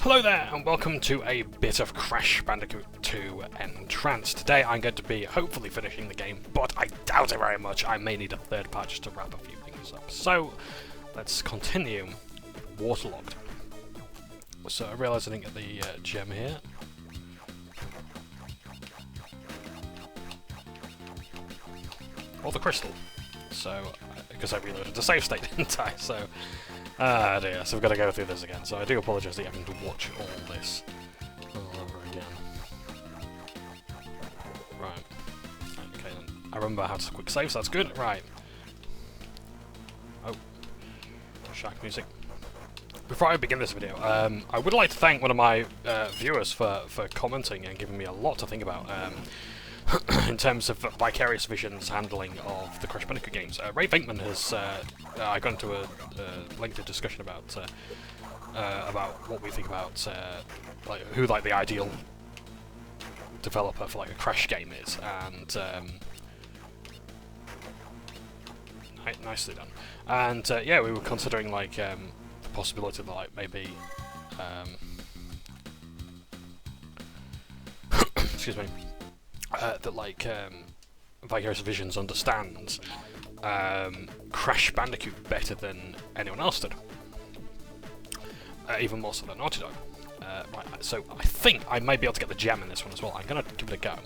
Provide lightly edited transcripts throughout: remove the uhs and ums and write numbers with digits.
Hello there, and welcome to a bit of Crash Bandicoot 2 N-Tranced. Today I'm going to be hopefully finishing the game, but I doubt it very much. I may need a third part just to wrap a few things up. So, let's continue. Waterlogged. So I realise I didn't get the gem here. Or the crystal. So, because I reloaded the save state, didn't I? So, ah dear, so we've got to go through this again. So I do apologise that you're having to watch all this all over again. Right. Okay then. I remember how to quick save, so that's good. Right. Oh. Shark music. Before I begin this video, I would like to thank one of my viewers for commenting and giving me a lot to think about. In terms of Vicarious Vision's handling of the Crash Bandicoot games. Ray Venkman has I got into a lengthy discussion about what we think about who the ideal developer for a Crash game is, and nicely done. And yeah, we were considering the possibility that maybe excuse me. That Vicarious Visions understands Crash Bandicoot better than anyone else did. Even more so than Naughty Dog. Right, so I think I may be able to get the gem in this one as well. I'm going to give it a go.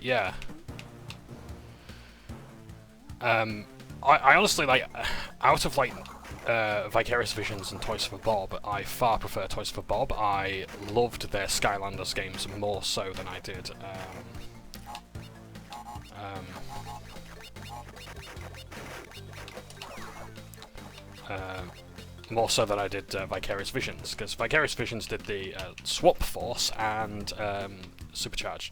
Yeah. I honestly, out of Vicarious Visions and Toys for Bob, I far prefer Toys for Bob. I loved their Skylanders games more so than I did Vicarious Visions, because Vicarious Visions did the Swap Force and Supercharges,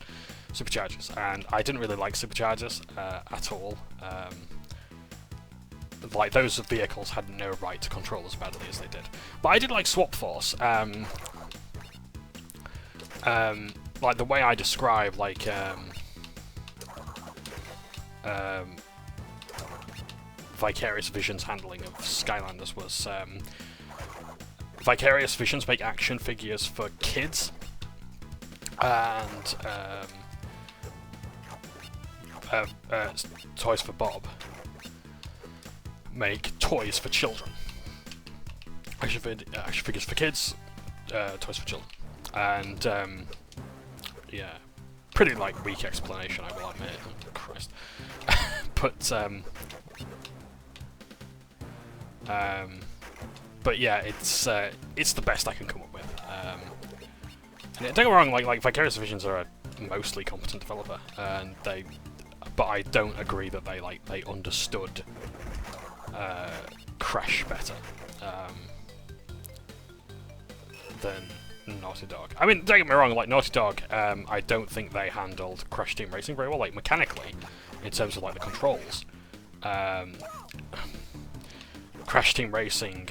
and I didn't really like Supercharges at all. Those vehicles had no right to control as badly as they did. But I did like Swap Force. The way I describe Vicarious Vision's handling of Skylanders was Vicarious Visions make action figures for kids, and Toys for Bob make toys for children. Action figures for kids, toys for children. And, yeah. Pretty, weak explanation, I will admit. Oh, Christ. But yeah, it's the best I can come up with. And don't get me wrong, Vicarious Visions are a mostly competent developer, and but I don't agree that they understood Crash better than Naughty Dog. I mean, don't get me wrong, Naughty Dog, I don't think they handled Crash Team Racing very well, mechanically, in terms of the controls. Crash Team Racing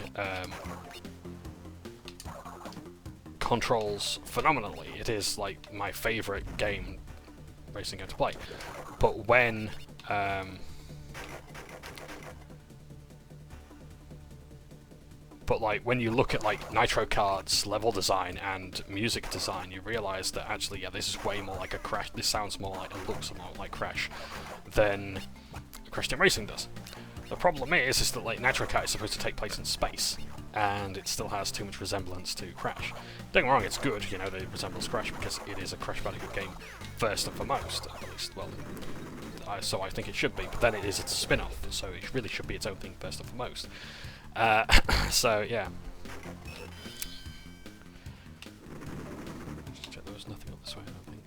controls phenomenally. It is my favourite racing game to play. But when when you look at Nitro Card's level design and music design, you realise that actually, yeah, this is way more like a Crash. This sounds more it looks more like Crash than Crash Team Racing does. The problem is that Nitro Card is supposed to take place in space, and it still has too much resemblance to Crash. Don't get me wrong, it's good, that it resembles Crash because it is a Crash Bandicoot game first and foremost, at least. Well, so I think it should be, but then it's a spin-off, so it really should be its own thing first and foremost. So, yeah. Just check there was nothing up this way, I don't think.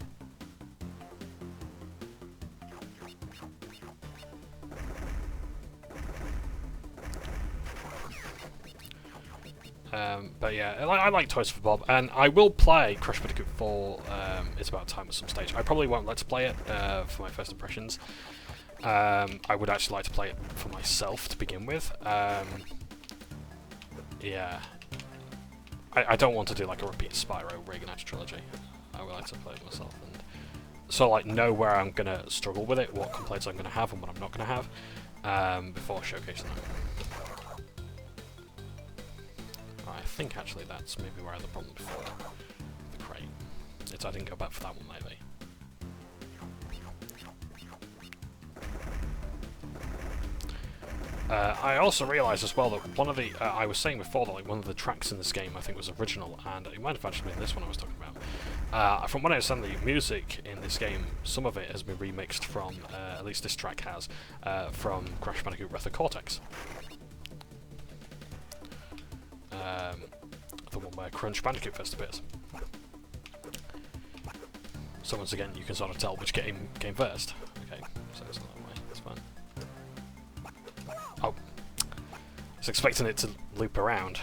But yeah, I like Toys for Bob, and I will play Crash Bandicoot 4, It's About Time at some stage. I probably won't let's play it for my first impressions. I would actually like to play it for myself to begin with. Yeah. I don't want to do a repeat Spyro Reagan Edge trilogy. I would like to play it myself, and so like know where I'm gonna struggle with it, what complaints I'm gonna have and what I'm not gonna have, before showcasing them. I think actually that's maybe where I had the problem before. The crate. I didn't go back for that one maybe. I also realised as well that one of the, I was saying before that like one of the tracks in this game I think was original, and it might have actually been this one I was talking about. From what I understand, the music in this game, some of it has been remixed from, at least this track has, from Crash Bandicoot Breath of Cortex. The one where Crunch Bandicoot first appears. So once again, you can sort of tell which game came first. Okay, so it's not that way, that's fine. Oh. I was expecting it to loop around.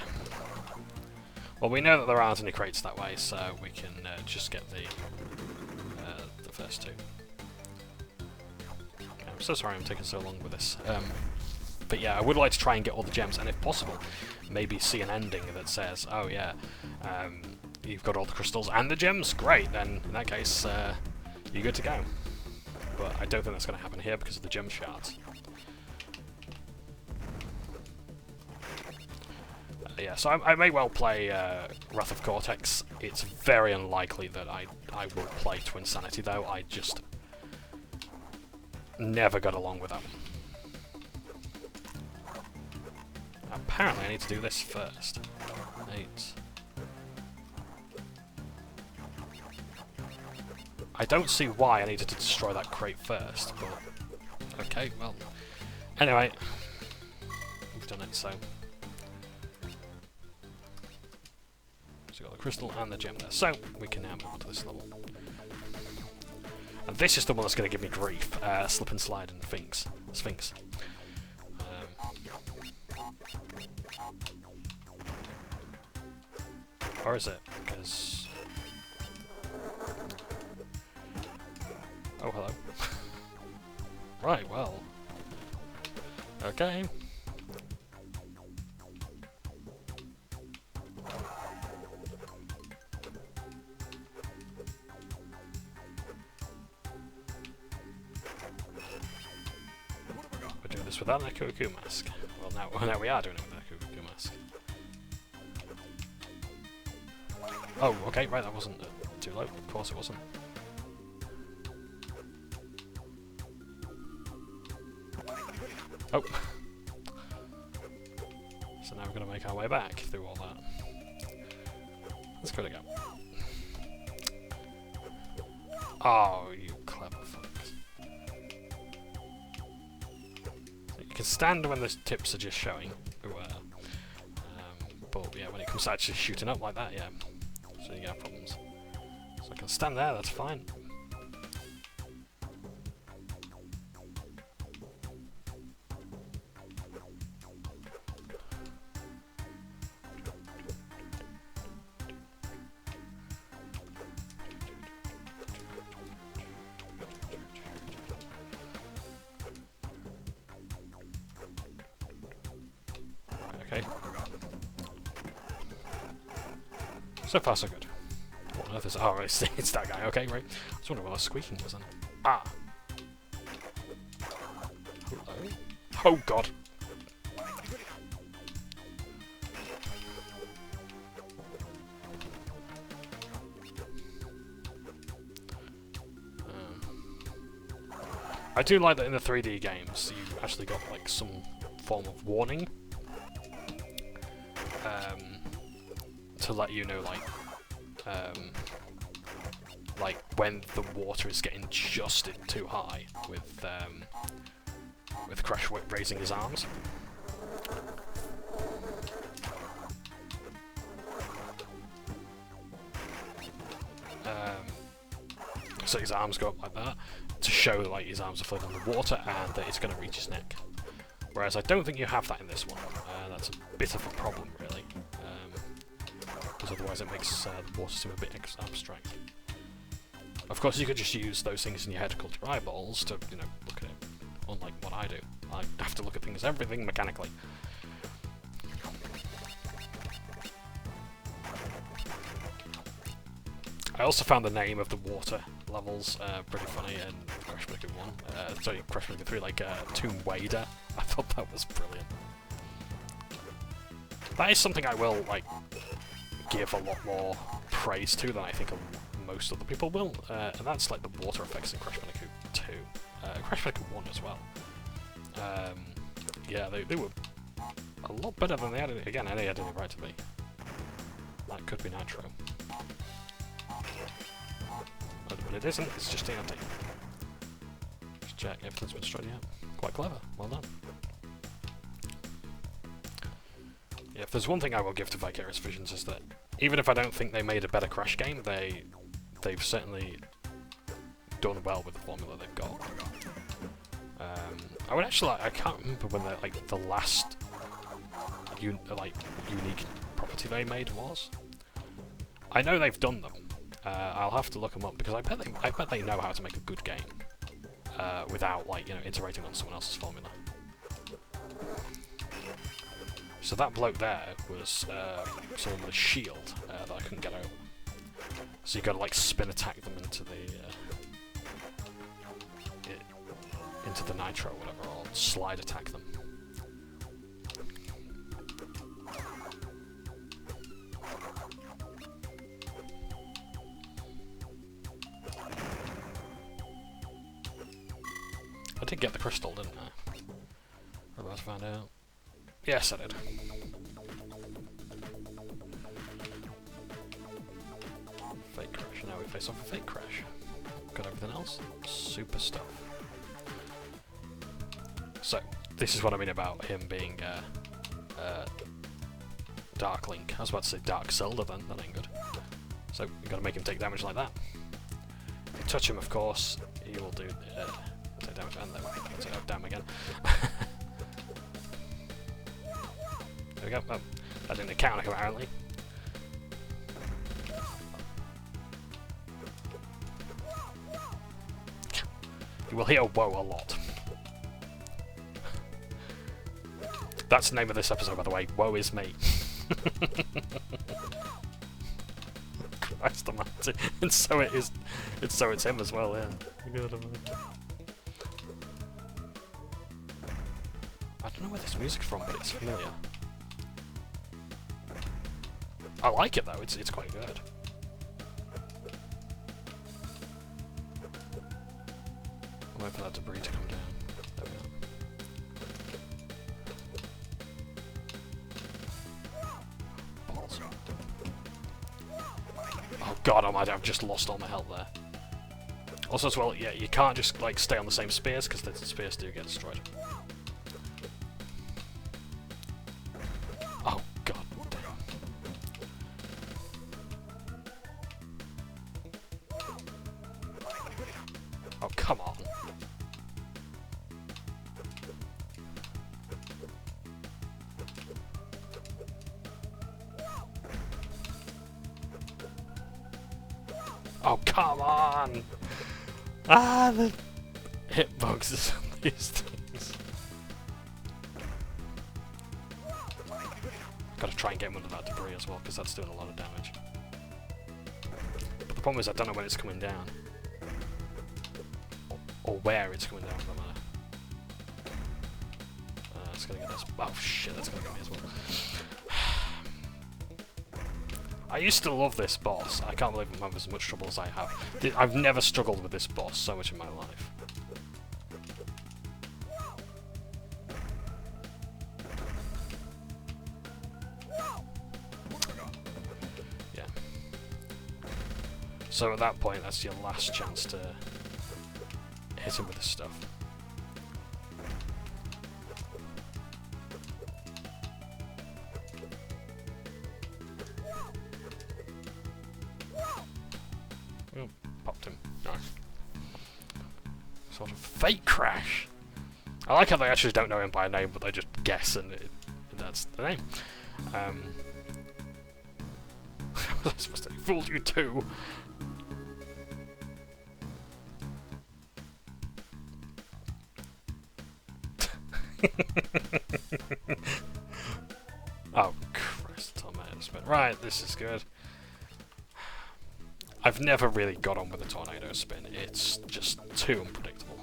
Well, we know that there aren't any crates that way, so we can just get the first two. I'm so sorry I'm taking so long with this. But yeah, I would like to try and get all the gems, and if possible, maybe see an ending that says, oh yeah, you've got all the crystals and the gems, great, then in that case, you're good to go. But I don't think that's going to happen here because of the gem shards. Yeah, so I may well play Wrath of Cortex. It's very unlikely that I will play Twin Sanity, though. I just never got along with that one. Apparently I need to do this first. 8. I don't see why I needed to destroy that crate first, but okay, well. Anyway, we've done it, so. So we've got the crystal and the gem there, so we can now move on to this level. And this is the one that's going to give me grief. Slip and Slide and Sphinx. Or is it? Because... Oh, hello. Right, well. Okay. We're doing this without that Cuckoo mask. Well, now we are doing it with that Cuckoo mask. Oh, okay, right, that wasn't too low. Of course it wasn't. Oh. So now we're going to make our way back through all that. Let's go again. Oh, you clever fucks. So you can stand when the tips are just showing. But yeah, when it comes to actually shooting up like that, yeah. So you have problems. So I can stand there, that's fine. Okay. So far, so good. What on earth is... Oh, it's that guy. Okay, right. I was wondering what I was squeaking was on it. Ah! Hello? Oh, God! I do like that in the 3D games, you actually got, like, some form of warning. To let you know, like when the water is getting just too high, with Crash raising his arms. So his arms go up like that to show like his arms are floating in the water and that it's going to reach his neck. Whereas I don't think you have that in this one. That's a bit of a problem, really. Because otherwise it makes the water seem a bit abstract. Of course, you could just use those things in your head called your eyeballs to, you know, look at it. Unlike what I do. I have to look at everything mechanically. I also found the name of the water levels, pretty funny, and Crash Bandicoot 1. Sorry, Crash Bandicoot 3, like Tomb Raider. I thought that was brilliant. That is something I will, like, give a lot more praise to than I think most other people will, and that's like the water effects in Crash Bandicoot 2. Crash Bandicoot 1 as well. Yeah, they were a lot better than they had it. Again, they had any right to be. That could be Nitro. But it isn't, it's just TNT. Just check, everything's been straightened out. Quite clever, well done. Yeah, if there's one thing I will give to Vicarious Visions is that even if I don't think they made a better Crash game, they've certainly done well with the formula they've got. I would actually, I can't remember when the last unique property they made was. I know they've done them. I'll have to look them up because I bet they know how to make a good game without iterating on someone else's formula. So that bloke there was someone with a shield that I couldn't get over. So you got to like spin attack them into the nitro or whatever, or slide attack them. I did get the crystal, didn't I? We're about to find out. Yes, I did. Fake crash. Now we face off a fake crash. Got everything else. Super stuff. So, this is what I mean about him being Dark Link. I was about to say Dark Zelda then, that ain't good. So, you've got to make him take damage like that. If you touch him, of course, he will do take damage, and then we'll take out damn again. There we go. Oh, that didn't count apparently. You will hear Woah a lot. That's the name of this episode, by the way. Woe is me. Christ almighty. And so it is. So it's him as well, yeah. I don't know where this music's from, but it's familiar. I like it though, it's quite good. I'm waiting for that debris to come down. There we go. Balls. Oh god almighty, I've just lost all my health there. Also as well, yeah, you can't just like stay on the same spears, because the spears do get destroyed. Oh god damn. Oh, come on. Oh, come on! Ah, the hitboxes on these things. Gotta try and get him under that debris as well, because that's doing a lot of damage. But the problem is I don't know when it's coming down. Or where it's coming down, no matter. It's gonna get us. Oh shit, that's gonna get me as well. I used to love this boss. I can't believe I'm having as much trouble as I have. I've never struggled with this boss so much in my life. Yeah. So at that point, that's your last chance to hit him with this stuff. Oh, popped him. Nice. Sort of fake crash. I like how they actually don't know him by name, but they just guess, and that's the name. Was I supposed to fool you too? Oh Christ, right, this is good. I've never really got on with the tornado spin. It's just too unpredictable.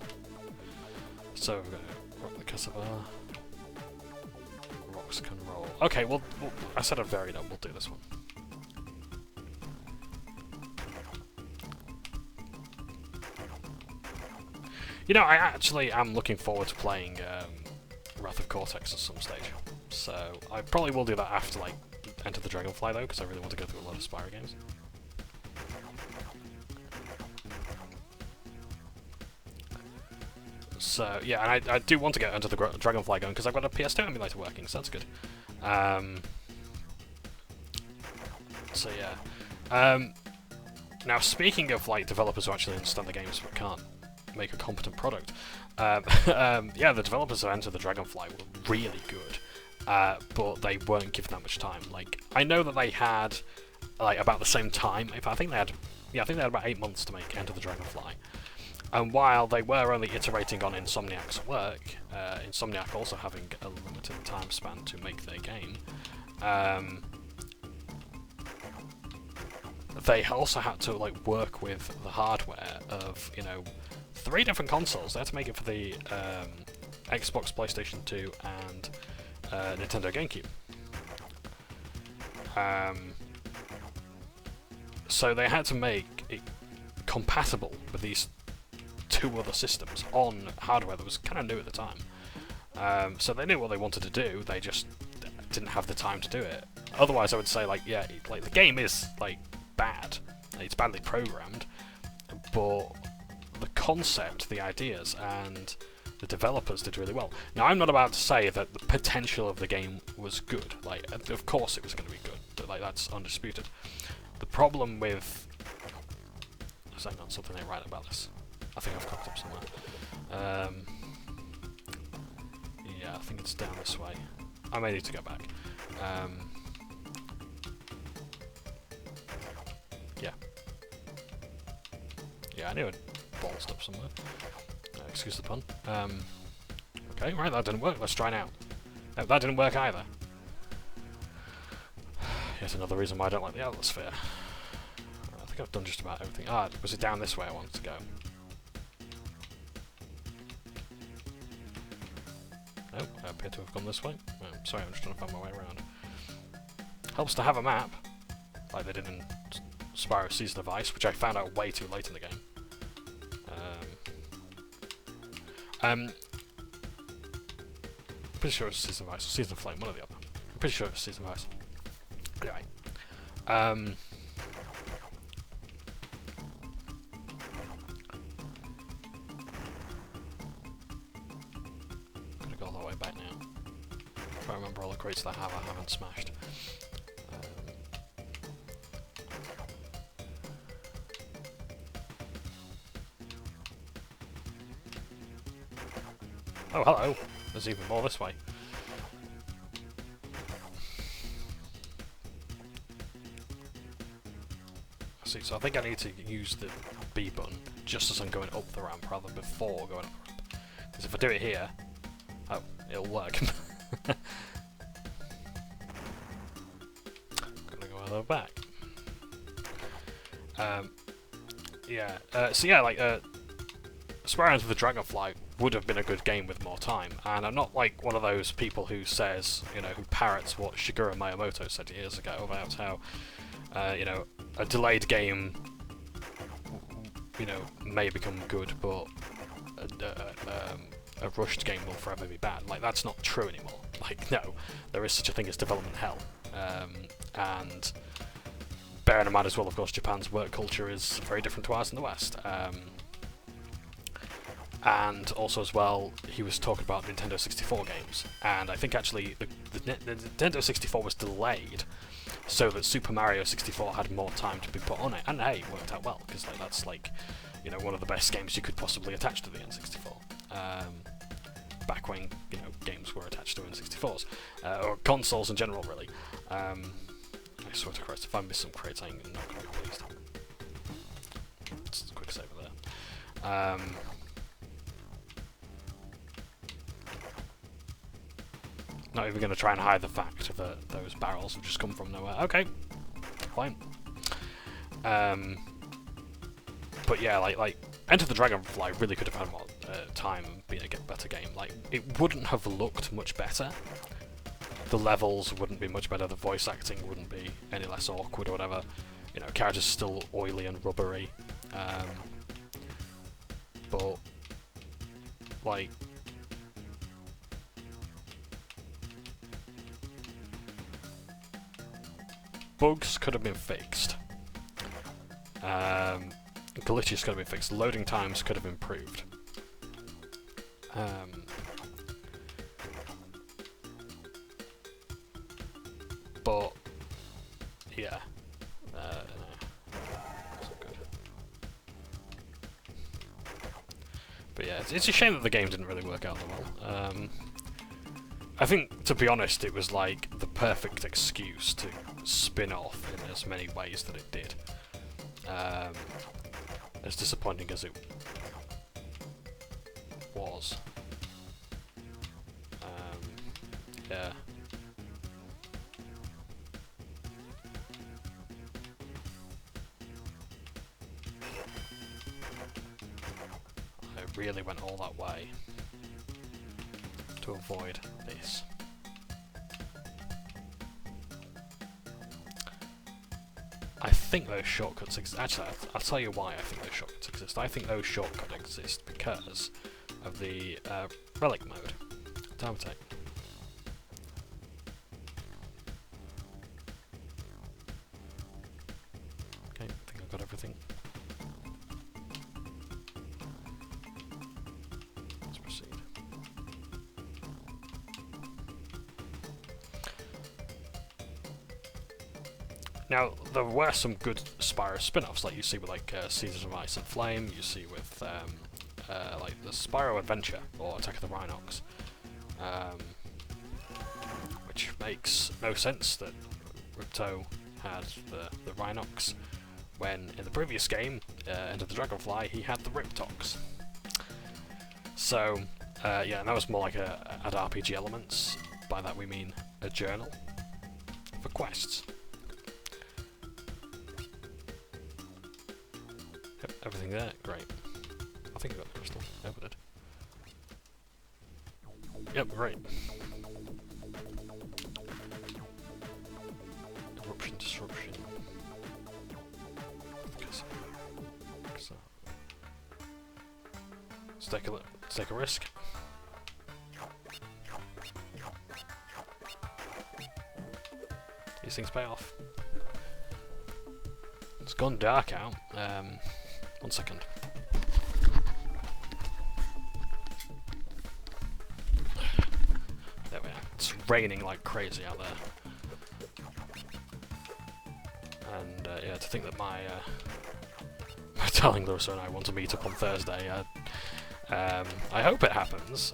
So we're going to rock the Cassava. Rocks can roll. Okay, well, I said I'd vary it up. We'll do this one. You know, I actually am looking forward to playing Wrath of Cortex at some stage. So I probably will do that after, like, Enter the Dragonfly, though, because I really want to go through a lot of Spyro games. So, yeah, and I do want to get Enter the Dragonfly going, because I've got a PS2 emulator working, so that's good. So, yeah. Now, speaking of, like, developers who actually understand the games but can't make a competent product, yeah, the developers of Enter the Dragonfly were really good. But they weren't given that much time. Like, I know that they had, like, about the same time. I think they had about 8 months to make Enter the Dragonfly. And while they were only iterating on Insomniac's work, Insomniac also having a limited time span to make their game, they also had to, like, work with the hardware of, you know, 3 different consoles. They had to make it for the Xbox, PlayStation 2, and Nintendo GameCube. So they had to make it compatible with these 2 other systems on hardware that was kind of new at the time. So they knew what they wanted to do, they just didn't have the time to do it. Otherwise I would say, like, yeah, like, the game is, like, bad. It's badly programmed, but the concept, the ideas, and the developers did really well. Now, I'm not about to say that the potential of the game was good. Like, of course it was going to be good, but, like, that's undisputed. The problem with... Hang on, something ain't right about this. I think I've cocked up somewhere. Yeah, I think it's down this way. I may need to go back. Yeah. Yeah, I knew it ballsed up somewhere. Excuse the pun. Okay, right, that didn't work. Let's try now. No, that didn't work either. Yet another reason why I don't like the Atmosphere. I think I've done just about everything. Ah, was it down this way I wanted to go? No, I appear to have gone this way. Oh, sorry, I'm just trying to find my way around. Helps to have a map, like they did in Spyro Season of Ice, which I found out way too late in the game. Pretty sure it's Season of Ice or Season of Flame, one or the other. I'm pretty sure it's Season of Ice. Anyway. Gonna go all the way back now. Try to remember all the crates that I haven't smashed. Oh, hello! There's even more this way. See, so I think I need to use the B button just as I'm going up the ramp rather than before going up the ramp. Because if I do it here, oh, it'll work. Gonna go all the way back. Yeah, so yeah, like, Spyro Enter the Dragonfly would have been a good game with more time, and I'm not like one of those people who says, you know, who parrots what Shigeru Miyamoto said years ago about how, you know, a delayed game, you know, may become good, but a rushed game will forever be bad. Like, that's not true anymore. Like, no, there is such a thing as development hell, and bearing in mind as well, of course, Japan's work culture is very different to ours in the West. And also as well, he was talking about Nintendo 64 games, and I think actually the Nintendo 64 was delayed so that Super Mario 64 had more time to be put on it, and hey, it worked out well, because like, that's like, you know, one of the best games you could possibly attach to the N64. Back when, you know, games were attached to N64s, or consoles in general, really. I swear to Christ, if I miss some crates, I'm not going to be pleased. Just a quick save there. Not even going to try and hide the fact that those barrels have just come from nowhere. Okay, fine. But yeah, like Enter the Dragonfly really could have had more time and been a better game. Like, it wouldn't have looked much better. The levels wouldn't be much better. The voice acting wouldn't be any less awkward or whatever. You know, characters still oily and rubbery. But like, bugs could have been fixed. Glitches could have been fixed. Loading times could have improved. But yeah, no, that's not good. But yeah, it's a shame that the game didn't really work out that well. I think, to be honest, it was like the perfect excuse to spin off in as many ways that it did. As disappointing as it was. Yeah. I really went all that way to avoid this. I think those shortcuts exist. Actually, I'll tell you why I think those shortcuts exist. I think those shortcuts exist because of the relic mode. Time take. Okay, I think I've got everything. Let's proceed. Now, there were some good Spyro spin-offs, like you see with like Seasons of Ice and Flame, you see with like the Spyro Adventure or Attack of the Rhinox, which makes no sense that Ripto had the Rhinox when in the previous game, Enter the Dragonfly, he had the Riptox. So yeah, and that was more like had RPG elements. By that we mean a journal for quests. Yep, everything there, great. I think I got the crystal. Yep, I did. Yep, great. Eruption, disruption. So. Let's take a risk. These things pay off. It's gone dark out. 1 second. There we are. It's raining like crazy out there. And yeah, to think that my telling Larissa and I want to meet up on Thursday, I hope it happens.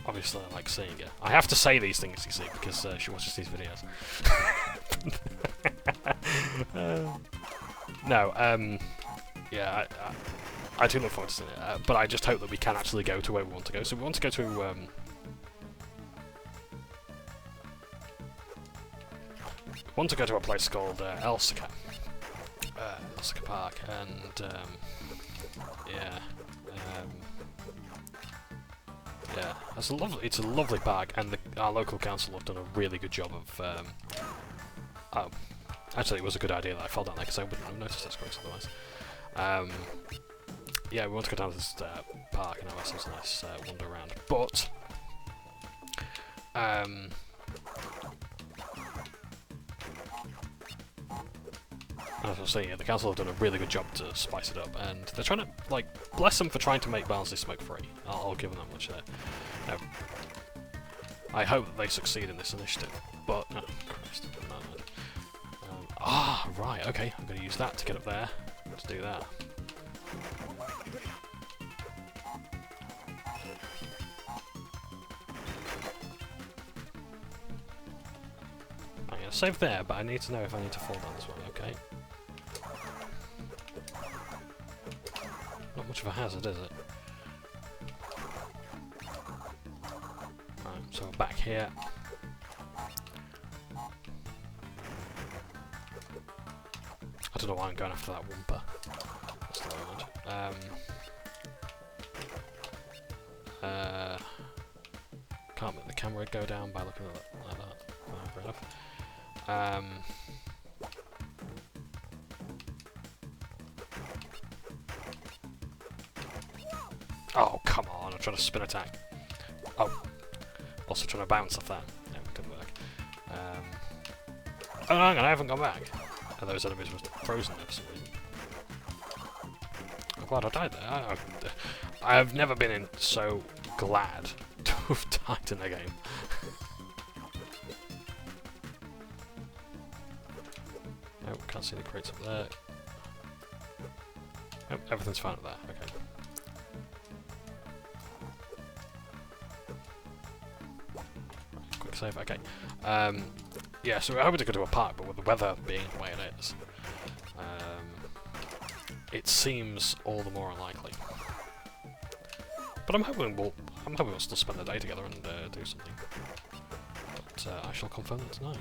Obviously I like seeing her. I have to say these things, you see, because she watches these videos. No, yeah, I do look forward to seeing it, but I just hope that we can actually go to where we want to go. So we want to go to a place called Elsica Park, and yeah, yeah, it's a lovely park, and our local council have done a really good job of. Oh, actually, it was a good idea that I fell down there because I wouldn't have noticed this quite otherwise. Yeah, we want to go down to this park and have ourselves a nice wander around, but as I was saying, yeah, the council have done a really good job to spice it up, and they're trying to, like, bless them for trying to make Barnsley smoke-free. I'll give them that much there. I hope that they succeed in this initiative, but oh, Christ, right, okay, I'm going to use that to get up there to do that. I'm going to save there, but I need to know if I need to fall down as well, okay? Not much of a hazard, is it? Right, so we're back here. I don't know why I'm going after that Wumpa. Can't make the camera go down by looking at it like that. Oh, fair enough. Oh, come on, I'm trying to spin attack. Oh, also trying to bounce off that. No, didn't work. Oh, no, hang on, I haven't gone back. And those enemies were frozen there for some reason. I'm glad I died there. I've never been so glad to have died in a game. No, can't see the crates up there. Oh, everything's fine up there. Okay. Quick save. Okay. Yeah, so we're hoping to go to a park, but with the weather being the way it is, it seems all the more unlikely. But I'm hoping we'll still spend the day together and do something. But I shall confirm that tonight.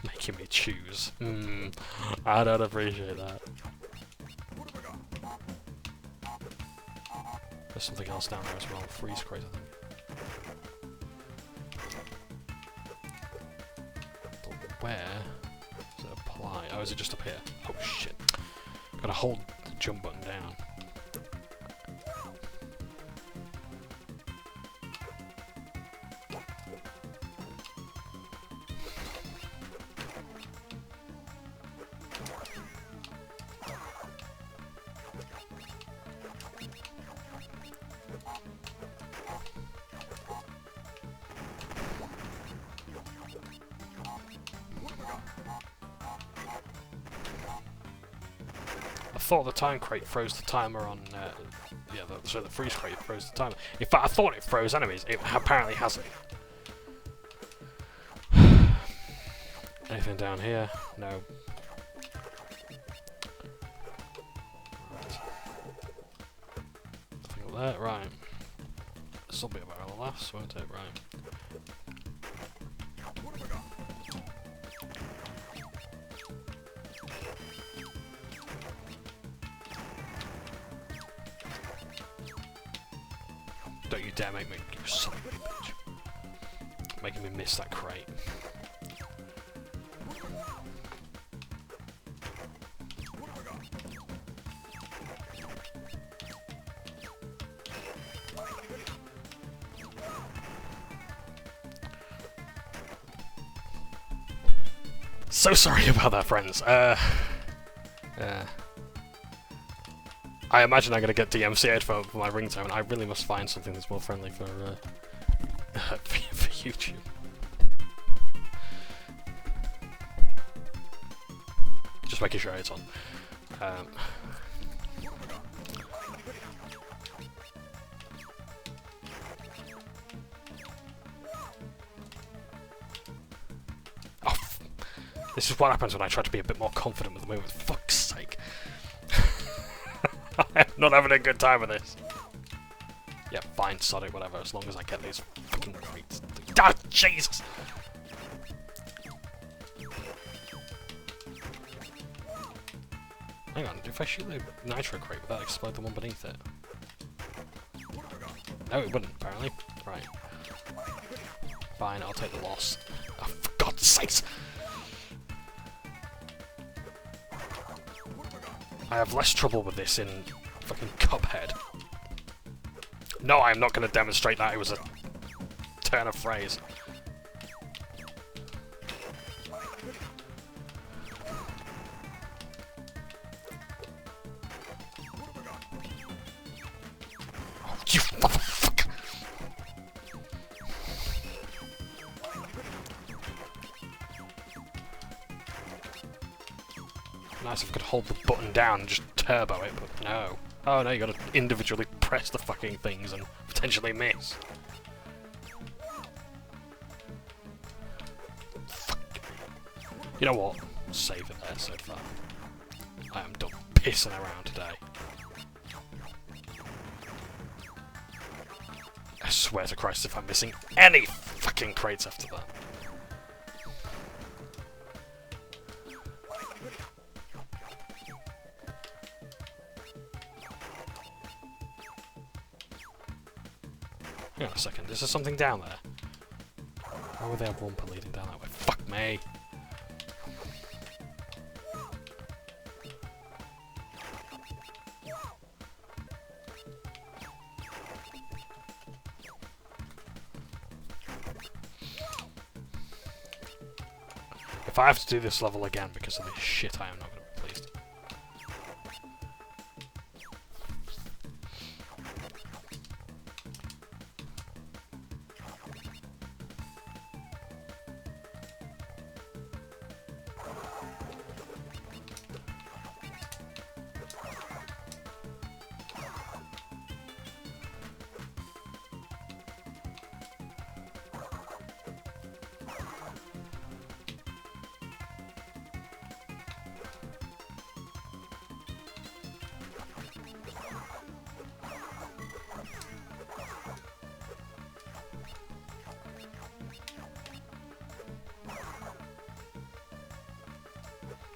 Making me choose. I don't appreciate that. There's something else down there as well. Freeze crate, I think. But where does it apply? Oh, is it just up here? Oh shit. Gotta hold the jump button down. I thought the time crate froze the timer on, so the freeze crate froze the timer. In fact, I thought it froze enemies. It apparently hasn't. Anything down here? No. Right. Nothing up there. Right. This will be about the last, won't it? Right. Don't you dare make me, you son of a bitch. Making me miss that crate. So sorry about that, friends. I imagine I'm going to get DMCA'd for my ringtone. I really must find something that's more friendly for YouTube. Just making sure it's on. This is what happens when I try to be a bit more confident with the movement. Fuck's sake. I'm not having a good time with this. Yeah, fine, sod it, whatever, as long as I get these fucking crates. Ah, Jesus! Hang on, if I shoot the nitro crate, would that explode the one beneath it? No, it wouldn't, apparently. Right. Fine, I'll take the loss. Oh, for God's sakes! I have less trouble with this in fucking Cuphead. No, I'm not going to demonstrate that. It was a turn of phrase. Oh, you motherfucker! Nice if I could hold the button down and just turbo it, but no. Oh no, you gotta individually press the fucking things and potentially miss. Fuck. You know what? Save it there so far. I am done pissing around today. swear to Christ if I'm missing any fucking crates after that. Hang on a second, is there something down there? Why would they have Wumpa leading down that way? Fuck me! If I have to do this level again because of this shit, I am not going to be pleased.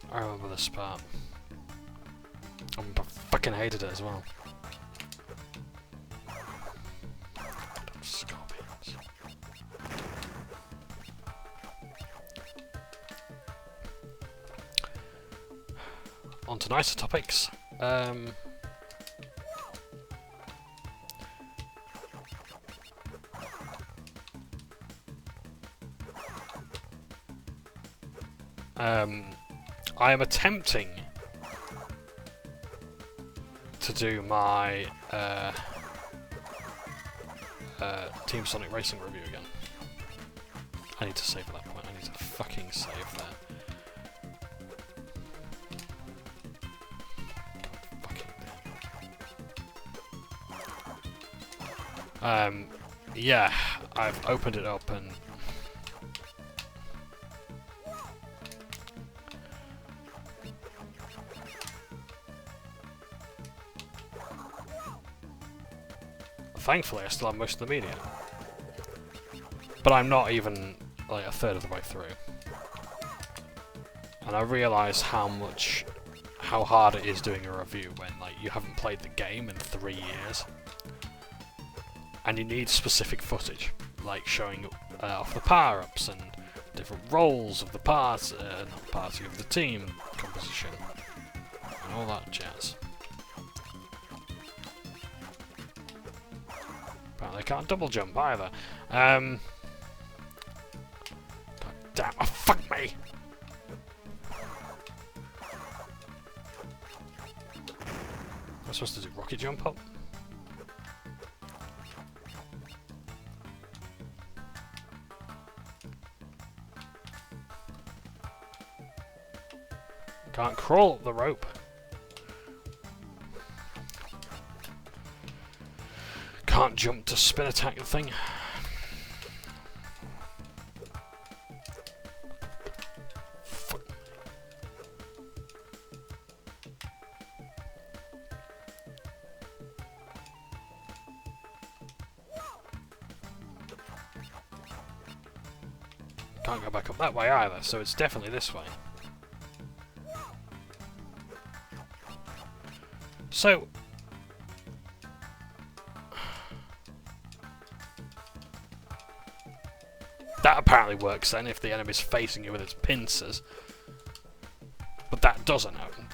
I remember this part. I fucking hated it as well. Scorpions. On to nicer topics. I am attempting to do my Team Sonic Racing review again. I need to save at that point. I need to fucking save there. Fucking yeah, I've opened it up and thankfully I still have most of the media. But I'm not even like a third of the way through. And I realise how hard it is doing a review when like you haven't played the game in 3 years. And you need specific footage, like showing off the power-ups and different roles of the parts, not the party, of the team composition, and all that jazz. Apparently I can't double jump either. God damn, oh fuck me! Am I supposed to do rocket jump up? Can't crawl up the rope. Can't jump to spin attack the thing. Fuck. Can't go back up that way either, so it's definitely this way. So, that apparently works then if the enemy's facing you with its pincers, but that doesn't happen.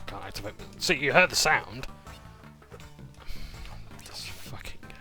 Can't activate. See, you heard the sound. This fucking game.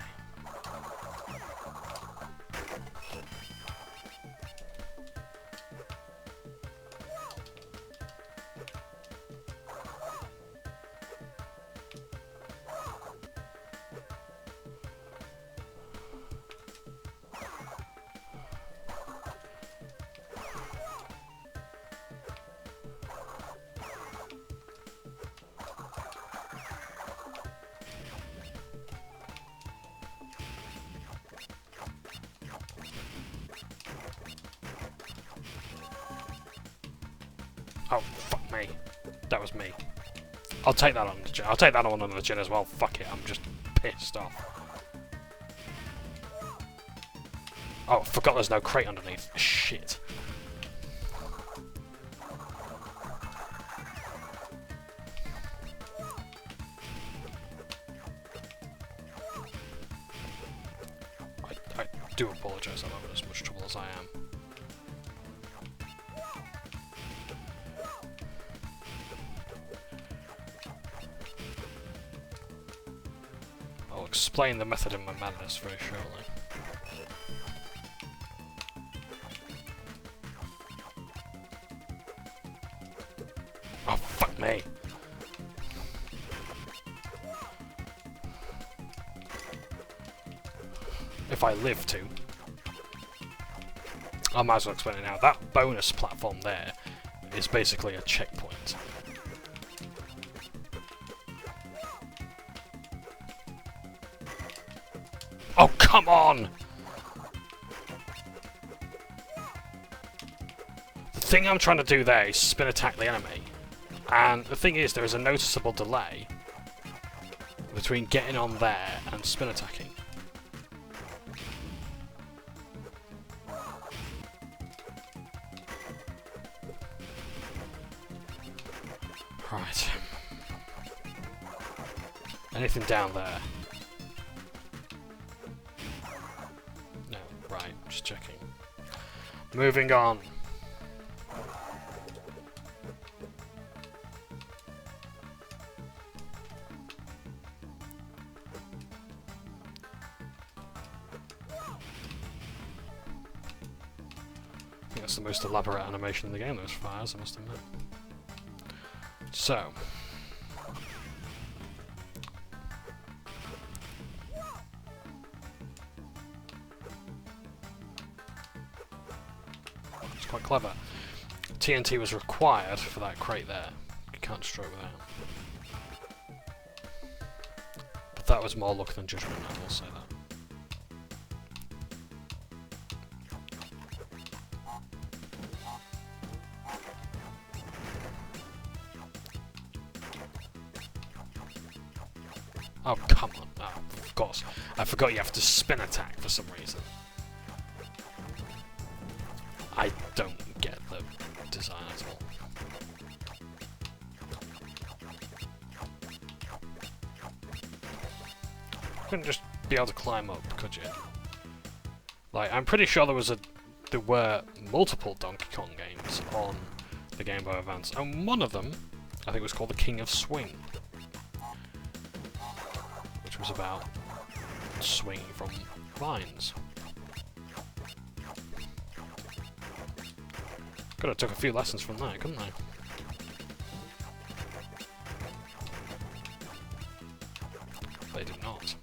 Oh, fuck me. That was me. I'll take that on the chin. I'll take that one on the chin as well. Fuck it, I'm just pissed off. Oh, I forgot there's no crate underneath. Shit. I do apologise I'm having as much trouble as I am. I'll explain the method in my madness very shortly. Oh, fuck me! If I live to. I might as well explain it now. That bonus platform there is basically a checkpoint. Oh, come on! The thing I'm trying to do there is spin attack the enemy. And the thing is, there is a noticeable delay between getting on there and spin attacking. Right. Anything down there? No, right, just checking. Moving on. I think that's the most elaborate animation in the game, those fires, I must admit. So. It's quite clever. TNT was required for that crate there. You can't destroy it without. But that was more luck than judgment, I will say that. Oh, come on. Oh, of course. I forgot you have to spin attack for some reason. I don't get the design at all. You couldn't just be able to climb up, could you? Like, I'm pretty sure there were multiple Donkey Kong games on the Game Boy Advance, and one of them, I think, was called The King of Swing. Was about swinging from vines. Could have took a few lessons from that, couldn't I? They did not.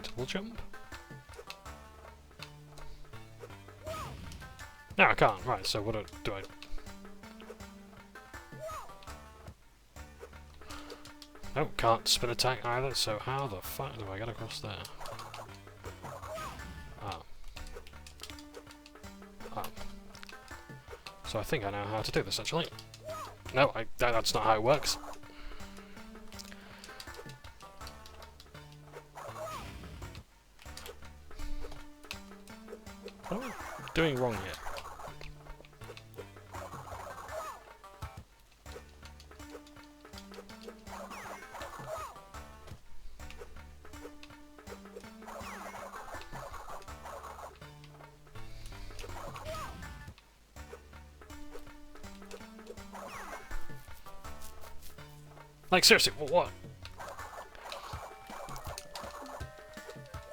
Double jump? No, I can't. Right, so what do I... Oh, can't spin attack either, so how the fuck do I get across there? Oh. Oh. So I think I know how to do this, actually. No, that's not how it works. What am I doing wrong here? Like, seriously, what?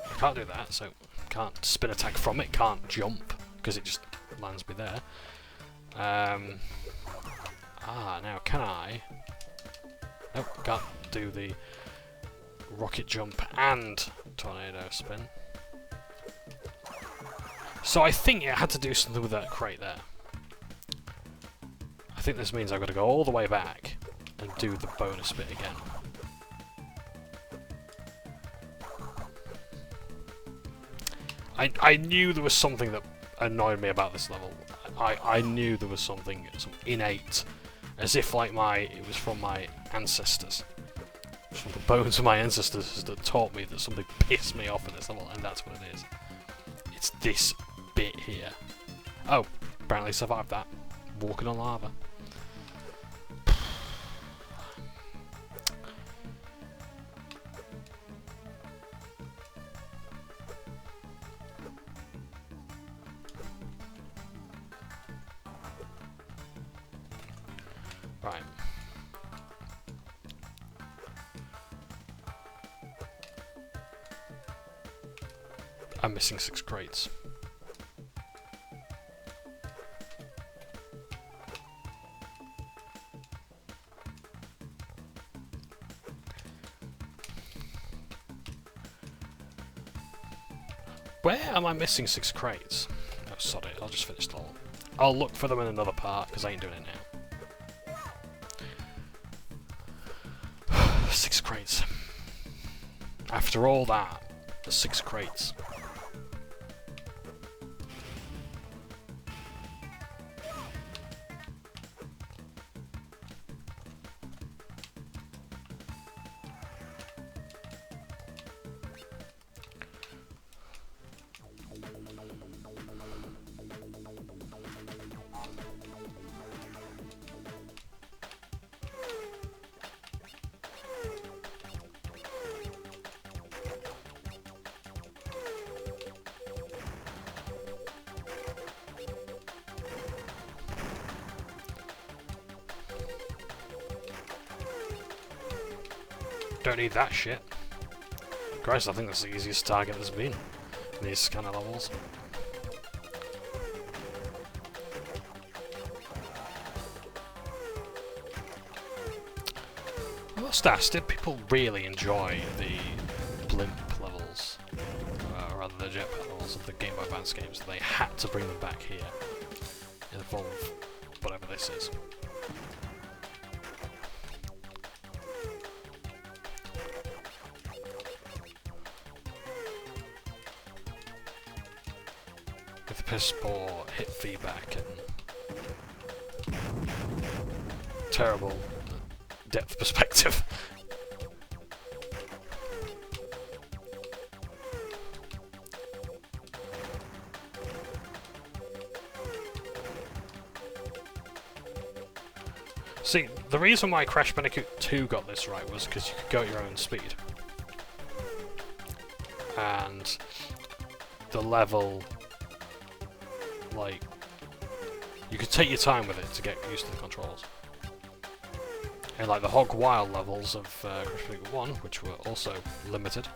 I can't do that, so can't spin attack from it, can't jump, because it just lands me there. Now can I? Nope, can't do the rocket jump and tornado spin. So I think it had to do something with that crate there. I think this means I've got to go all the way back and do the bonus bit again. I knew there was something that annoyed me about this level. I knew there was something, some innate, as if like it was from my ancestors. From the bones of my ancestors that taught me that something pissed me off in this level, and that's what it is. It's this bit here. Oh, apparently survived that. Walking on lava. Right. I'm missing 6 crates. Where am I missing 6 crates? Oh, sod it, I'll just finish the level. I'll look for them in another part, because I ain't doing it now. 6 crates. After all that, the 6 crates. Don't need that shit. Christ, I think that's the easiest target there's been in these kind of levels. I must ask, did people really enjoy the blimp levels, or rather the jetpack levels of the Game Boy Advance games? They had to bring them back here in the form of whatever this is. Piss poor hit feedback and terrible depth perspective. See, the reason why Crash Bandicoot 2 got this right was because you could go at your own speed. And the level, like, you could take your time with it to get used to the controls. And like the Hog Wild levels of Crash Bandicoot 1, which were also limited,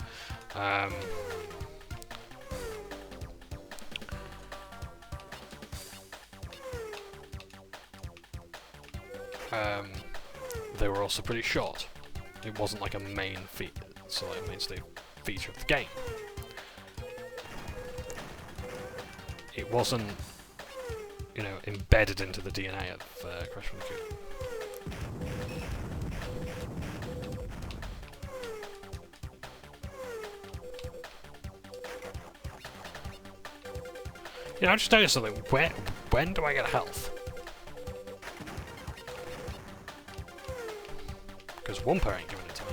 they were also pretty short. It wasn't like a mainstay feature of the game. It wasn't, you know, embedded into the DNA of Crash Bandicoot. You know, I just noticed something. When do I get health? Because Wumpa ain't giving it to me.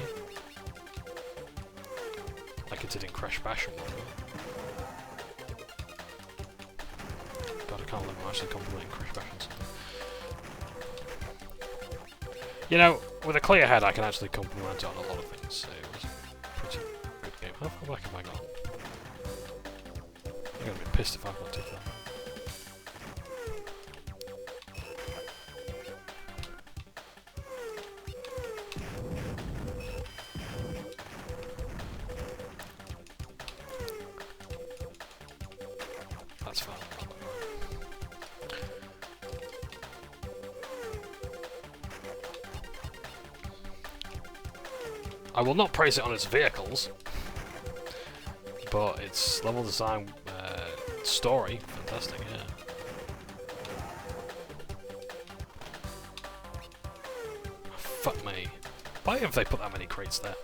Like it did in Crash Bash and whatnot. God, I can't believe I'm actually complimenting Crash Bash and something. You know, with a clear head I can actually compliment it on a lot of things, so it was a pretty good game. How far back have I gone? I'm gonna be pissed if I've got too far. That's fine. I will not praise it on its vehicles, but its level design story, fantastic, yeah. Fuck me. Why have they put that many crates there?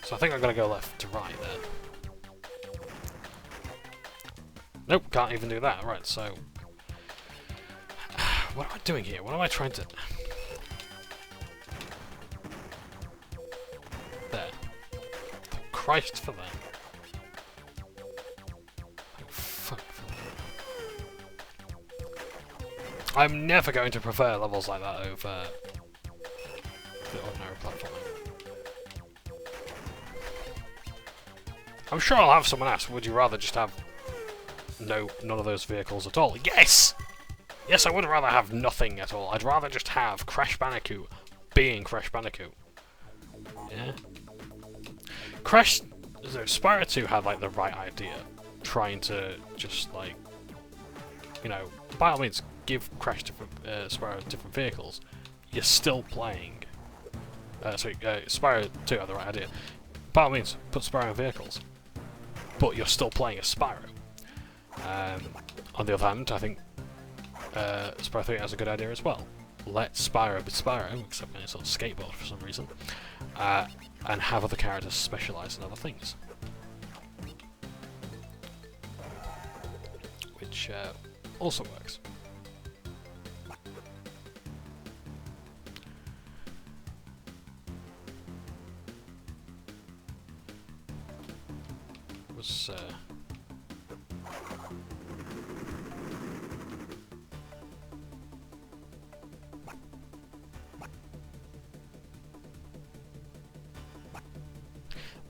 So I think I'm going to go left to right there. Nope, can't even do that. Right, so... what am I doing here? What am I trying to... There. Christ for that. Oh, fuck for that. I'm never going to prefer levels like that over the ordinary platforming. I'm sure I'll have someone ask, would you rather just have none of those vehicles at all? Yes! Yes, I would rather have nothing at all. I'd rather just have Crash Bandicoot being Crash Bandicoot. Yeah? Spyro 2 had, like, the right idea. Trying to just, like, you know, by all means, give Spyro different vehicles. You're still playing. Spyro 2 had the right idea. By all means, put Spyro in vehicles. But you're still playing as Spyro. On the other hand, I think Spyro 3 has a good idea as well. Let Spyro be Spyro, except when it's on a skateboard for some reason, and have other characters specialise in other things. Which also works. Was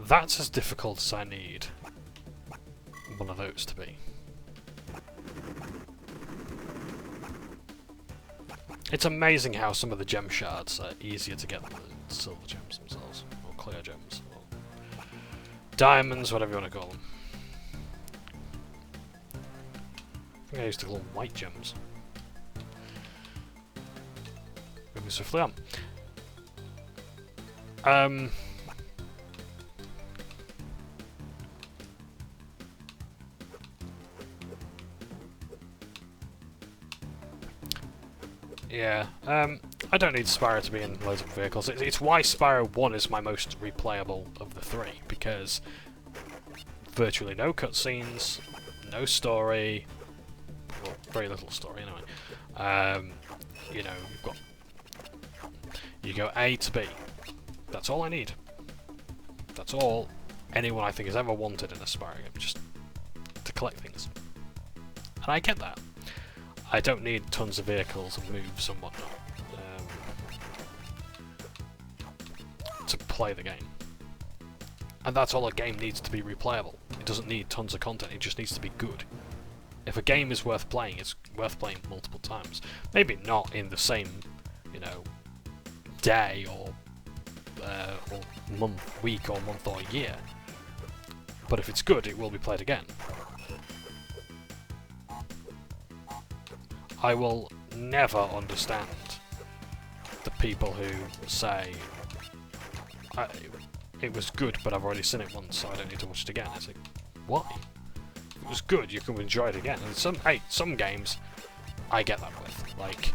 that's as difficult as I need one of those to be. It's amazing how some of the gem shards are easier to get than the silver gems themselves, or clear gems, or diamonds, whatever you want to call them. I think I used to call them white gems. Moving swiftly on. Yeah, I don't need Spyro to be in loads of vehicles. It's why Spyro 1 is my most replayable of the three, because virtually no cutscenes, no story, well, very little story anyway. You know, you go A to B. That's all I need. That's all anyone I think has ever wanted in a Spyro game, just to collect things. And I get that. I don't need tons of vehicles and moves and whatnot to play the game. And that's all a game needs to be replayable. It doesn't need tons of content, it just needs to be good. If a game is worth playing, it's worth playing multiple times. Maybe not in the same, you know, day or month, week or month or year. But if it's good, it will be played again. I will never understand the people who say it was good, but I've already seen it once, so I don't need to watch it again. It's like, why? If it was good, you can enjoy it again. And some games I get that with, like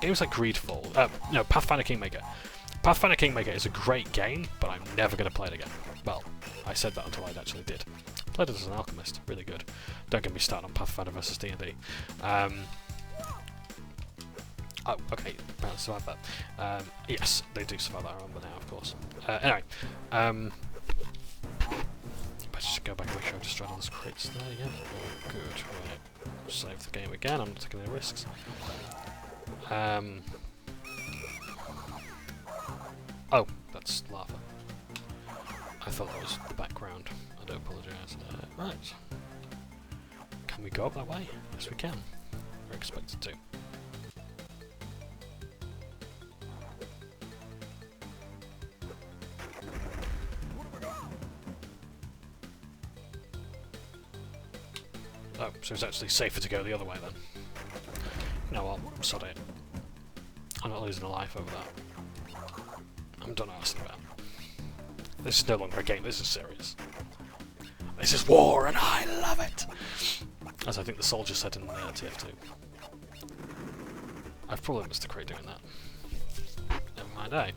games like Greedfall. No, Pathfinder Kingmaker. Pathfinder Kingmaker is a great game, but I'm never going to play it again. Well, I said that until I actually did. Played it as an alchemist, really good. Don't get me started on Pathfinder versus D&D. Oh, okay, apparently survived that. Yes, they do survive that, I remember now, of course. Anyway, let's just go back and make sure I've destroyed all those crates there, yeah. Oh, good, right. Save the game again, I'm not taking any risks. Oh, that's lava. I thought that was the background. I do apologise. Right. Can we go up that way? Yes, we can. We're expected to. Oh, so it's actually safer to go the other way then. No, well, sod it. I'm not losing a life over that. I'm done asking about. This is no longer a game, this is serious. This is war and I love it! As I think the soldier said in TF2. I've probably missed a crate doing that. Never mind, eh?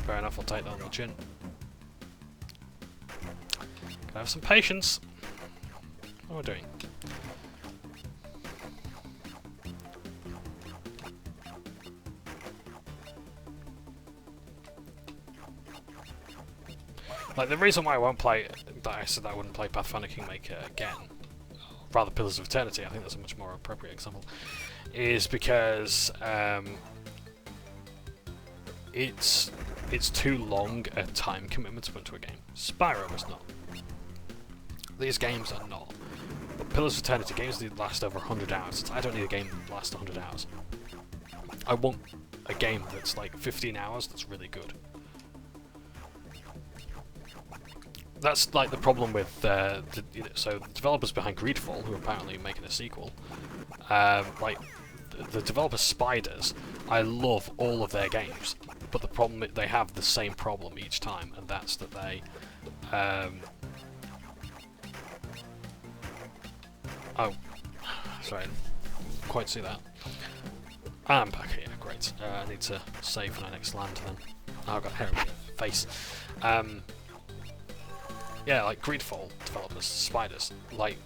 Fair enough, I'll take that on the chin. Can I have some patience? What am I doing? Like, the reason why I won't play, that I said that I wouldn't play Pathfinder Kingmaker again, rather Pillars of Eternity, I think that's a much more appropriate example, is because it's too long a time commitment to put into a game. Spyro is not. These games are not. But Pillars of Eternity, games that last over 100 hours. I don't need a game that lasts 100 hours. I want a game that's like 15 hours that's really good. That's like the problem with so the developers behind Greedfall, who are apparently making a sequel, like the developer Spiders, I love all of their games, but the problem they have the same problem each time, and that's that they oh, sorry, I didn't quite see that. I'm back here, great. I need to save for my next land then. Oh, I've got hair on my face. Yeah, like Greedfall developers, Spiders, like,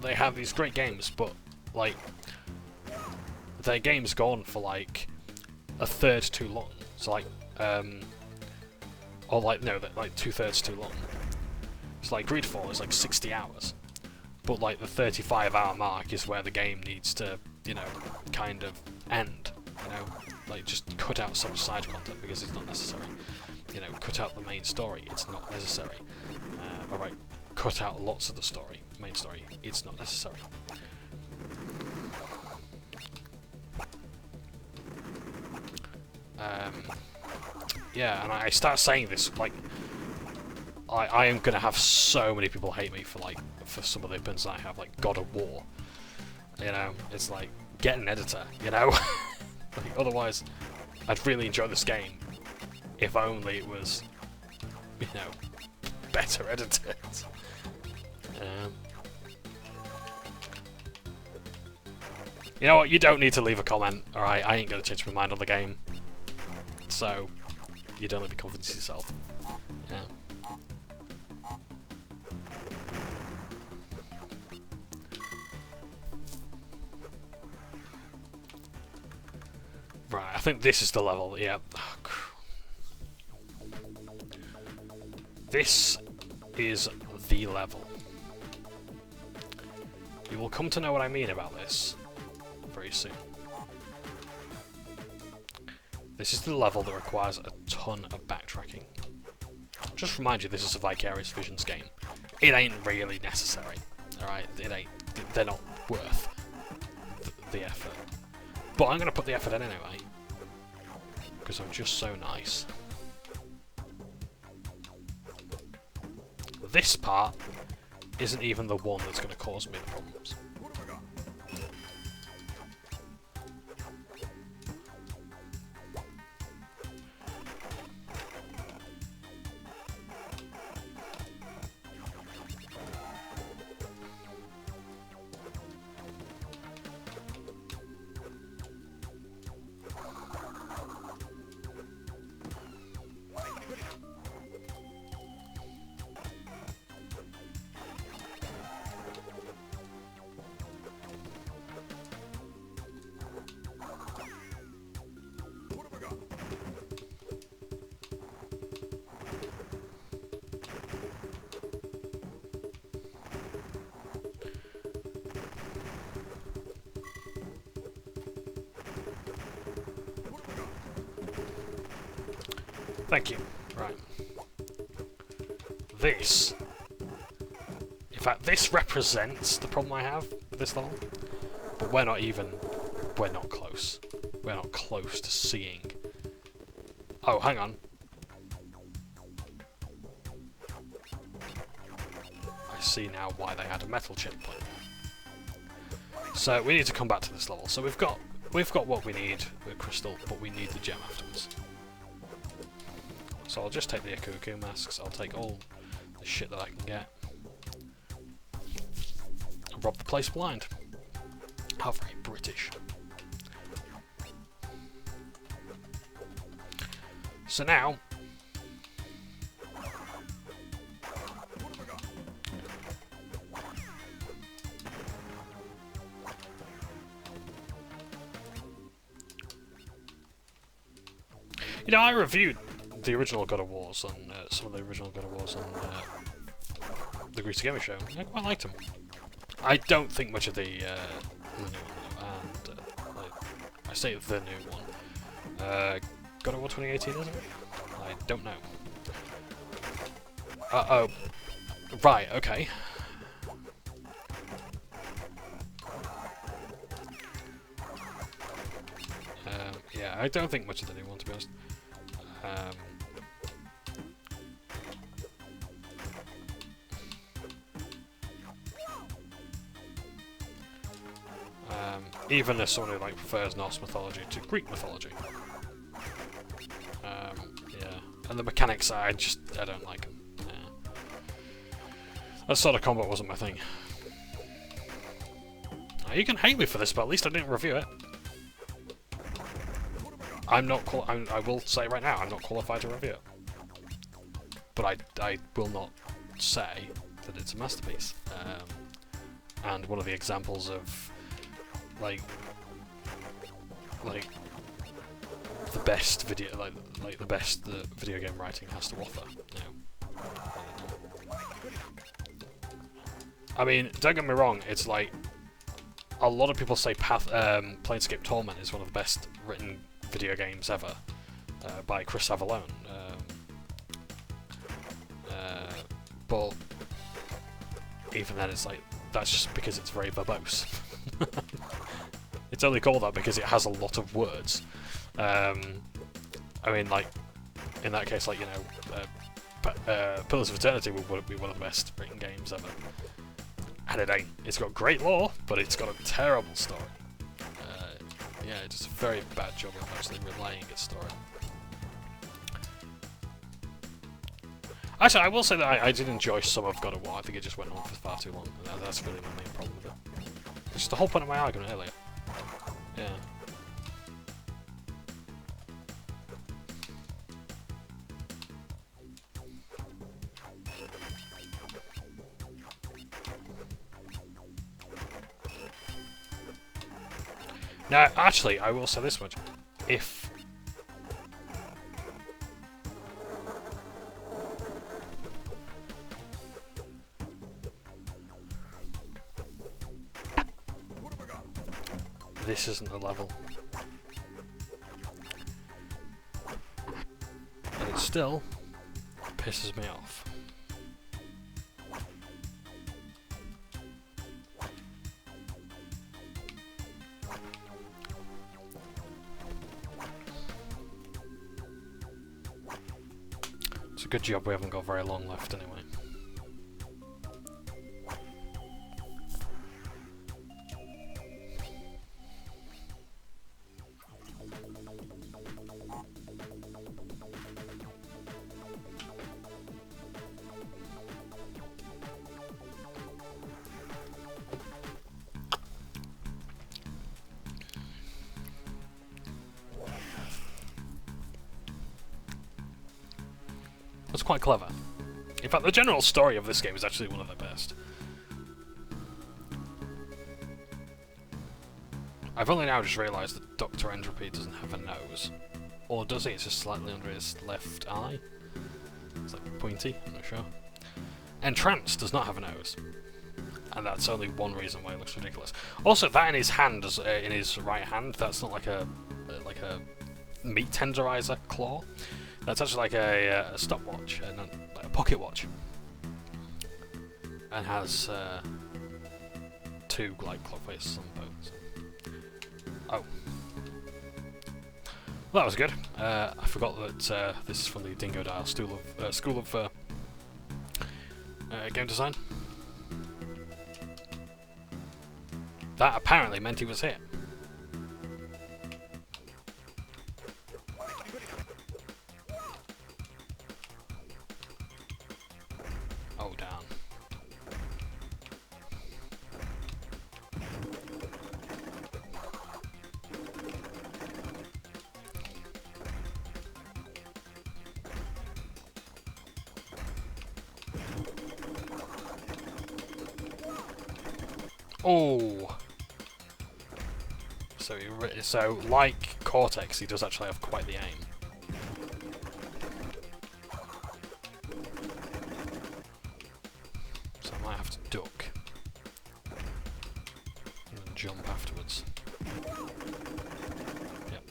they have these great games, but, like, their game's gone for, like, a third too long. So, like, or, like, no, like, 2/3 too long. It's like, Greedfall is, like, 60 hours. But, like, the 35-hour mark is where the game needs to, you know, kind of end, you know? Like, just cut out some side content because it's not necessary. You know, cut out the main story, it's not necessary. Alright, cut out lots of the story, main story, it's not necessary. Yeah, and I start saying this, like, I am gonna have so many people hate me for, like, for some of the opinions I have, like God of War. You know, it's like, get an editor, you know? Like, otherwise, I'd really enjoy this game if only it was, you know, better edited. You know what, you don't need to leave a comment, alright? I ain't gonna change my mind on the game. So, you don't let me convince yourself. Yeah. Right, I think this is the level, yeah. This is the level. You will come to know what I mean about this very soon. This is the level that requires a ton of backtracking. Just remind you, this is a Vicarious Visions game. It ain't really necessary, alright? It ain't. They're not worth the effort. But I'm going to put the effort in anyway, because I'm just so nice. This part isn't even the one that's going to cause me the problems. Thank you. Right. This... In fact, this represents the problem I have with this level. But we're not even... We're not close. We're not close to seeing... Oh, hang on. I see now why they had a metal chip plate. So we need to come back to this level. So we've got what we need with crystal, but we need the gem afterwards. So I'll just take the Akuku masks. I'll take all the shit that I can get. And rob the place blind. How very British. So now... You know, I reviewed the original God of Wars on some of the original God of Wars on the Greasy Gamer Show. I quite liked them. I don't think much of the new one though, and I say the new one. God of War 2018, isn't it? I don't know. Oh, right, okay. Yeah, I don't think much of the new one, to be honest. Even as someone who like prefers Norse mythology to Greek mythology. Yeah, and the mechanics I don't like them. Yeah. That sort of combat wasn't my thing. You can hate me for this, but at least I didn't review it. I'm not. I will say right now, I'm not qualified to review it. But I will not say that it's a masterpiece. And one of the examples of like the best video, like the best that video game writing has to offer. You know. I mean, don't get me wrong. It's like a lot of people say Planescape Torment is one of the best written video games ever by Chris Avellone. But even then, it's like that's just because it's very verbose. It's only called that because it has a lot of words. I mean, like in that case, like you know, Pillars of Eternity would be one of the best written games ever. And it ain't. It's got great lore, but it's got a terrible story. Yeah, it does a very bad job of actually relaying its story. Actually, I will say that I did enjoy some of God of War. I think it just went on for far too long. That's really the main problem with it. It's just the whole point of my argument earlier. Yeah. Now, actually, I will say this much. If... This isn't the level. And it still pisses me off. It's a good job we haven't got very long left anyway. It's quite clever. In fact, the general story of this game is actually one of the best. I've only now just realised that Dr. Entropy doesn't have a nose. Or does he? It's just slightly under his left eye. It's like pointy, I'm not sure. N-Tranced does not have a nose. And that's only one reason why it looks ridiculous. Also, that in his hand, in his right hand, that's not like a meat tenderizer claw. That's actually like a stopwatch, like a pocket watch, and has 2 like clock faces on both. Oh, well, that was good. I forgot that this is from the Dingo Dial School of Game Design. That apparently meant he was here. Oh, damn. Oh. So like Cortex, he does actually have quite the aim. So I might have to duck and then jump afterwards. Yep,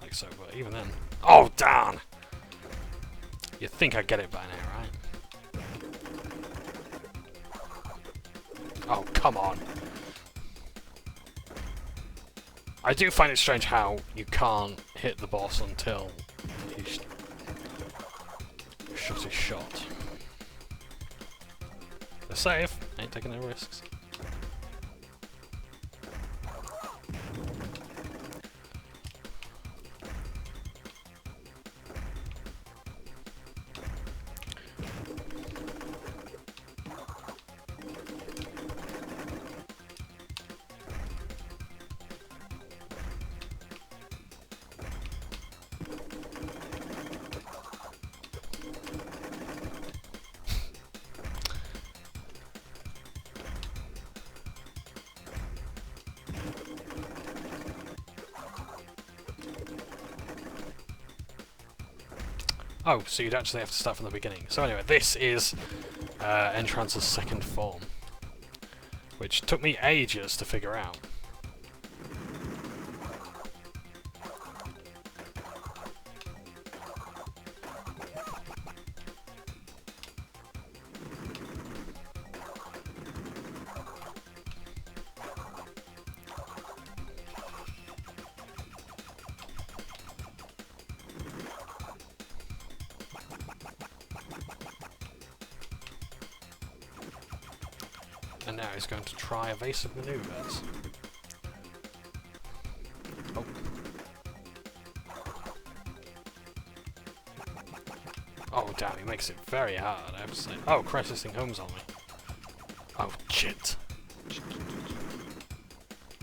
like so. But even then, oh darn! You'd think I'd get it by now, right? Oh come on! I do find it strange how you can't hit the boss until he's shot his shot. They're safe, ain't taking no risks. Oh, so you'd actually have to start from the beginning. So anyway, this is N-Trance's second form, which took me ages to figure out. And now he's going to try evasive maneuvers. Oh. Oh damn, he makes it very hard, I have to say. Oh Christ, this thing homes on me. Oh shit. There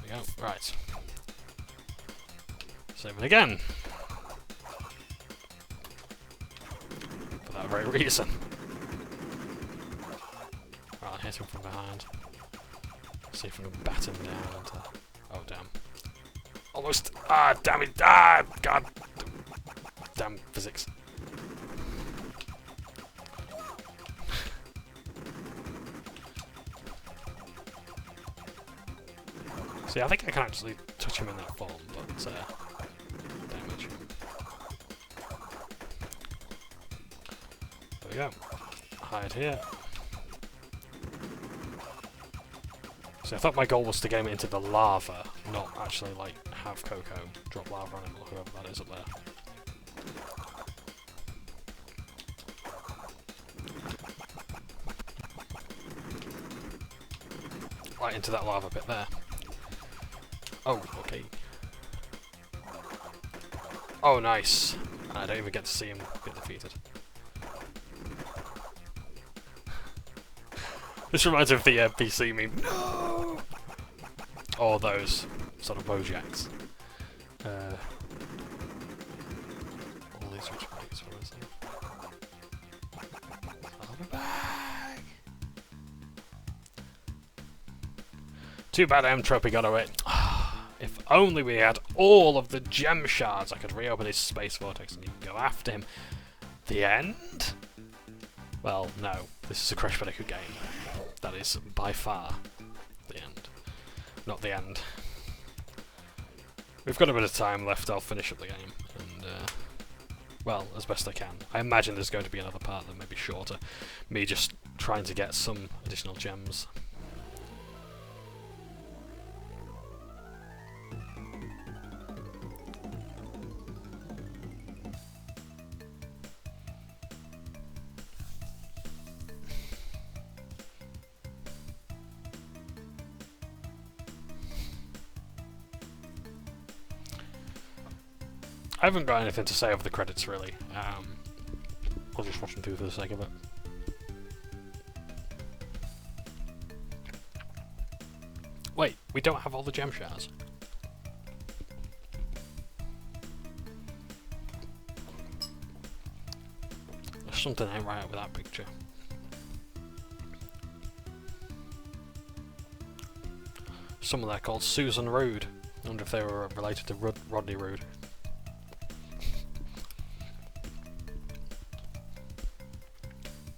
we go, right. Save it again. For that very reason. Right, I'll hit him from behind. See if we can bat him down into... Oh, damn. Almost! Ah, damn it! Ah, God! Damn physics. See, I think I can actually touch him in that form, but, damage. There we go. Hide here. So I thought my goal was to get him into the lava, not actually, like, have Coco drop lava on him, or whoever that is up there. Right into that lava bit there. Oh, okay. Oh, nice. I don't even get to see him get defeated. This reminds me of the PC meme. No! Or those sort of Wojaks. All these rich bikes for us. I'll be back! Too bad M-Tropy got away. If only we had all of the gem shards, I could reopen his space vortex and you can go after him. The end? Well, no. This is a Crash Bandicoot game. That is by far the end. Not the end. We've got a bit of time left, I'll finish up the game and Well, as best I can. I imagine there's going to be another part that may be shorter. Me just trying to get some additional gems. I haven't got anything to say over the credits, really. I'll just watch them through for the sake of it. Wait, we don't have all the gem shards. There's something ain't right with that picture. Someone there called Susan Rude. I wonder if they were related to Rodney Rude.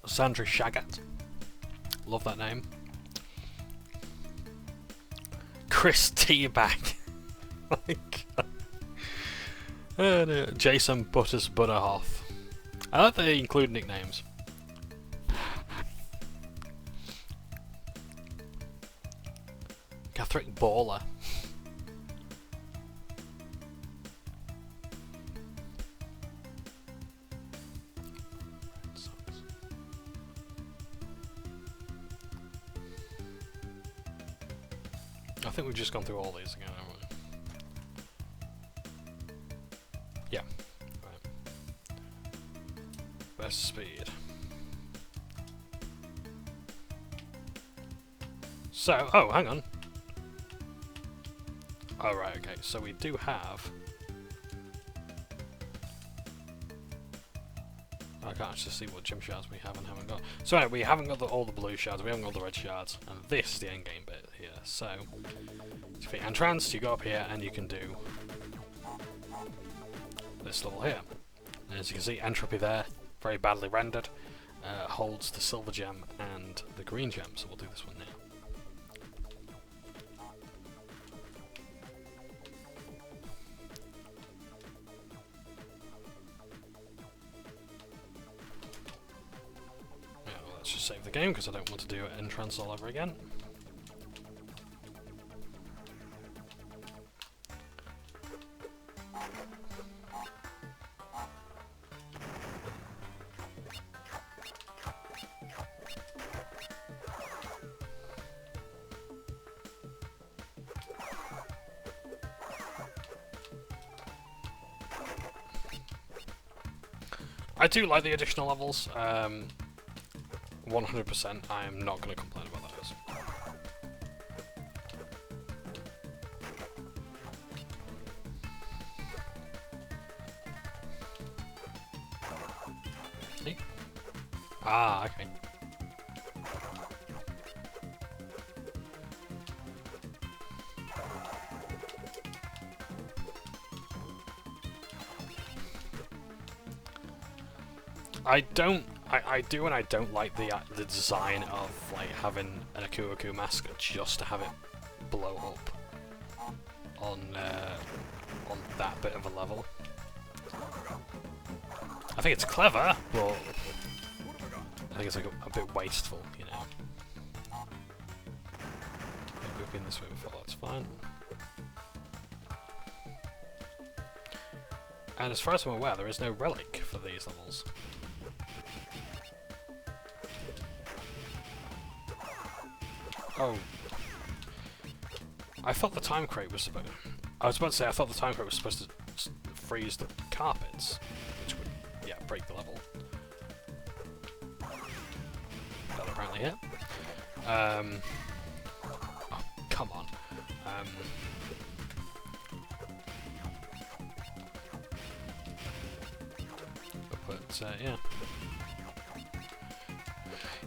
Sandra Shagat. Love that name. Chris Teabag. Oh my God. No. Jason Butters Butterhoff. I like they include nicknames. Catherine Baller. I think we've just gone through all these again, haven't we? Yeah. Right. Best speed. So, oh, hang on. Oh, right, okay. So we do have... I can't actually see what gem shards we have and haven't got. So anyway, we haven't got all the blue shards, we haven't got the red shards, and this is the end game bit here. So, to defeat N-Tranced, you go up here and you can do this level here. And as you can see, entropy there, very badly rendered, holds the silver gem and the green gem, so we'll do this one now. Let's just save the game because I don't want to do N-Tranced all over again. I do like the additional levels. 100%, I am not going to complain about those. Hey. Ah, okay. I do and I don't like the design of like having an Aku mask just to have it blow up on that bit of a level. I think it's clever, but I think it's like a bit wasteful, you know. I think we've been this way before, that's fine. And as far as I'm aware, there is no relic for these levels. Oh. I thought the time crate was supposed... I was about to say, I thought the time crate was supposed to freeze the carpets, which would, yeah, break the level. But apparently, yeah. Oh, come on. But, yeah.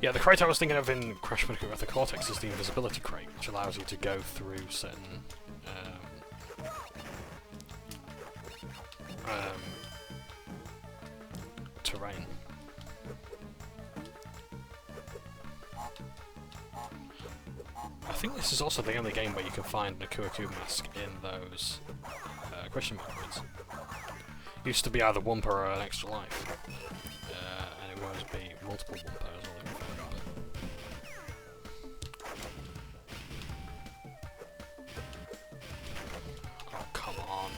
Yeah, the crate I was thinking of in Crash Bandicoot Wrath of Cortex is the invisibility crate, which allows you to go through certain terrain. I think this is also the only game where you can find an Aku mask in those question mark words. Used to be either Wumpa or an extra life. And it won't be multiple Wumpa as well. Oh, come on.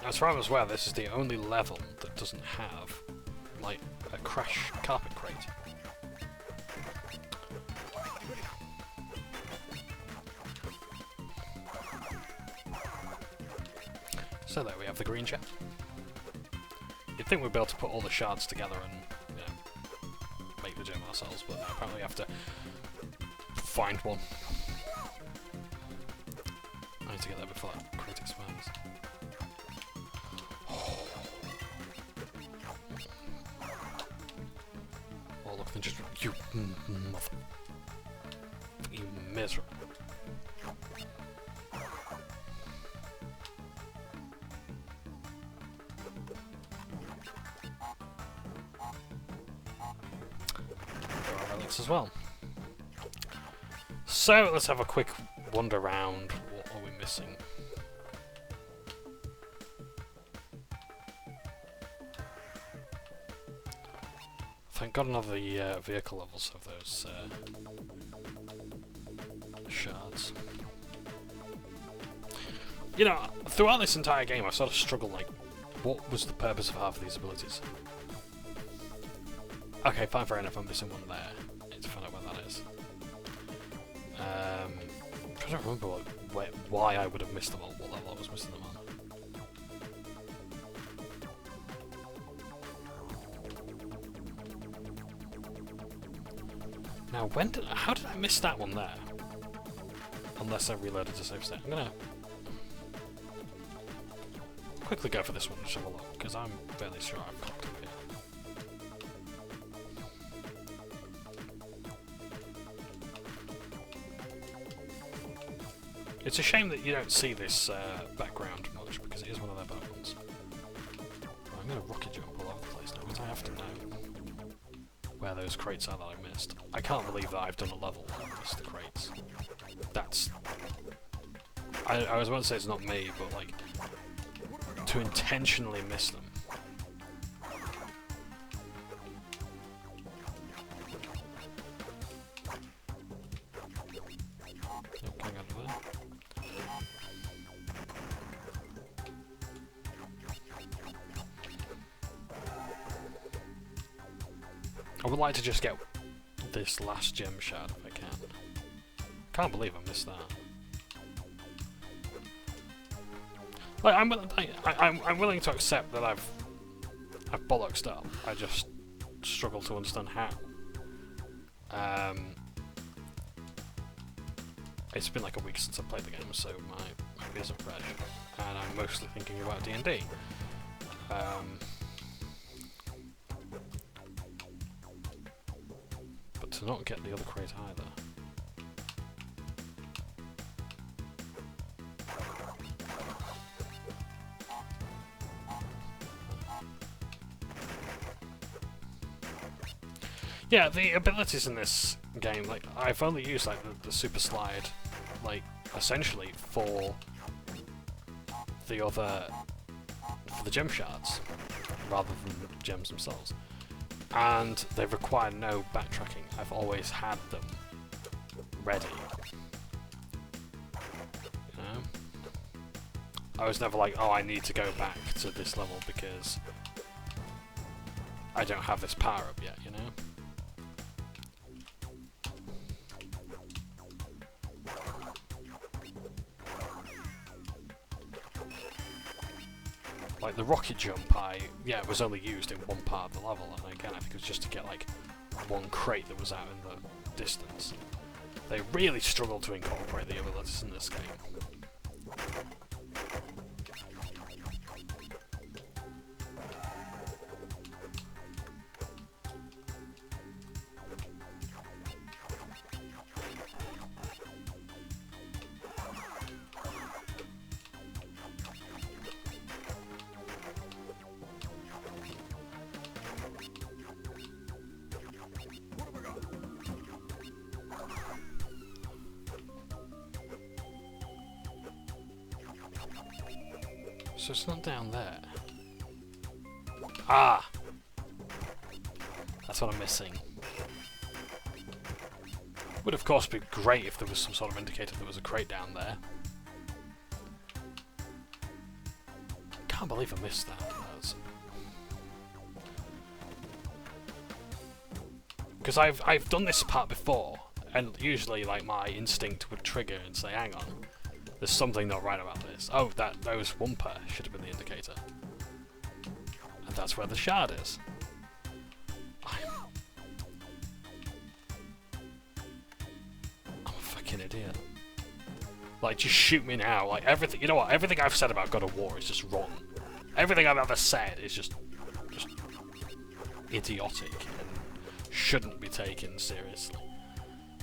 As far as I'm aware, this is the only level that doesn't have, like, a crash carpet crate. So there we have the green gem. You'd think we'd be able to put all the shards together and, you know, make the gem ourselves, but no, apparently we have to find one. I need to get there before that crate expands. Oh, look, then just you mother, you miserable. As well. So let's have a quick wander around. What are we missing? Thank God none of the vehicle levels have those shards. You know, throughout this entire game I've sort of struggled, like, what was the purpose of half of these abilities? Okay, fine, fair enough, I'm missing one there. To find out where that is. I don't remember why I would have missed them all, what level I was missing them on. Now, how did I miss that one there? Unless I reloaded to save state. I'm gonna quickly go for this one and have a look, because I'm fairly sure I've cocked it here. It's a shame that you don't see this background much, because it is one of their bad ones. Right, I'm going to rocket jump all over the place now, because I have to know where those crates are that I missed. I can't believe that I've done a level and missed the crates. That's... I was about to say it's not me, but like, to intentionally miss them. I would like to just get this last gem shard if I can. Can't believe I missed that. Like, I'm willing to accept that I've bollocksed up. I just struggle to understand how. It's been like a week since I played the game, so my ears are fresh, and I'm mostly thinking about D&D. But to not get the other crate either. Yeah, the abilities in this game, like, I've only used like the super slide, like, essentially for the gem shards, rather than the gems themselves. And they require no backtracking. I've always had them ready. You know? I was never like, oh, I need to go back to this level because I don't have this power up yet, you know? Like the rocket jump, it was only used in one part of the level, and again I think it was just to get like one crate that was out in the distance. They really struggled to incorporate the abilities in this game. So it's not down there. Ah! That's what I'm missing. Would of course be great if there was some sort of indicator there was a crate down there. Can't believe I missed that. Because I've done this part before, and usually like my instinct would trigger and say, hang on, there's something not right about this. Oh, those Wumper should have been the indicator. And that's where the shard is. I'm a fucking idiot. Like, just shoot me now. Like, everything, you know what, everything I've said about God of War is just wrong. Everything I've ever said is just idiotic and shouldn't be taken seriously.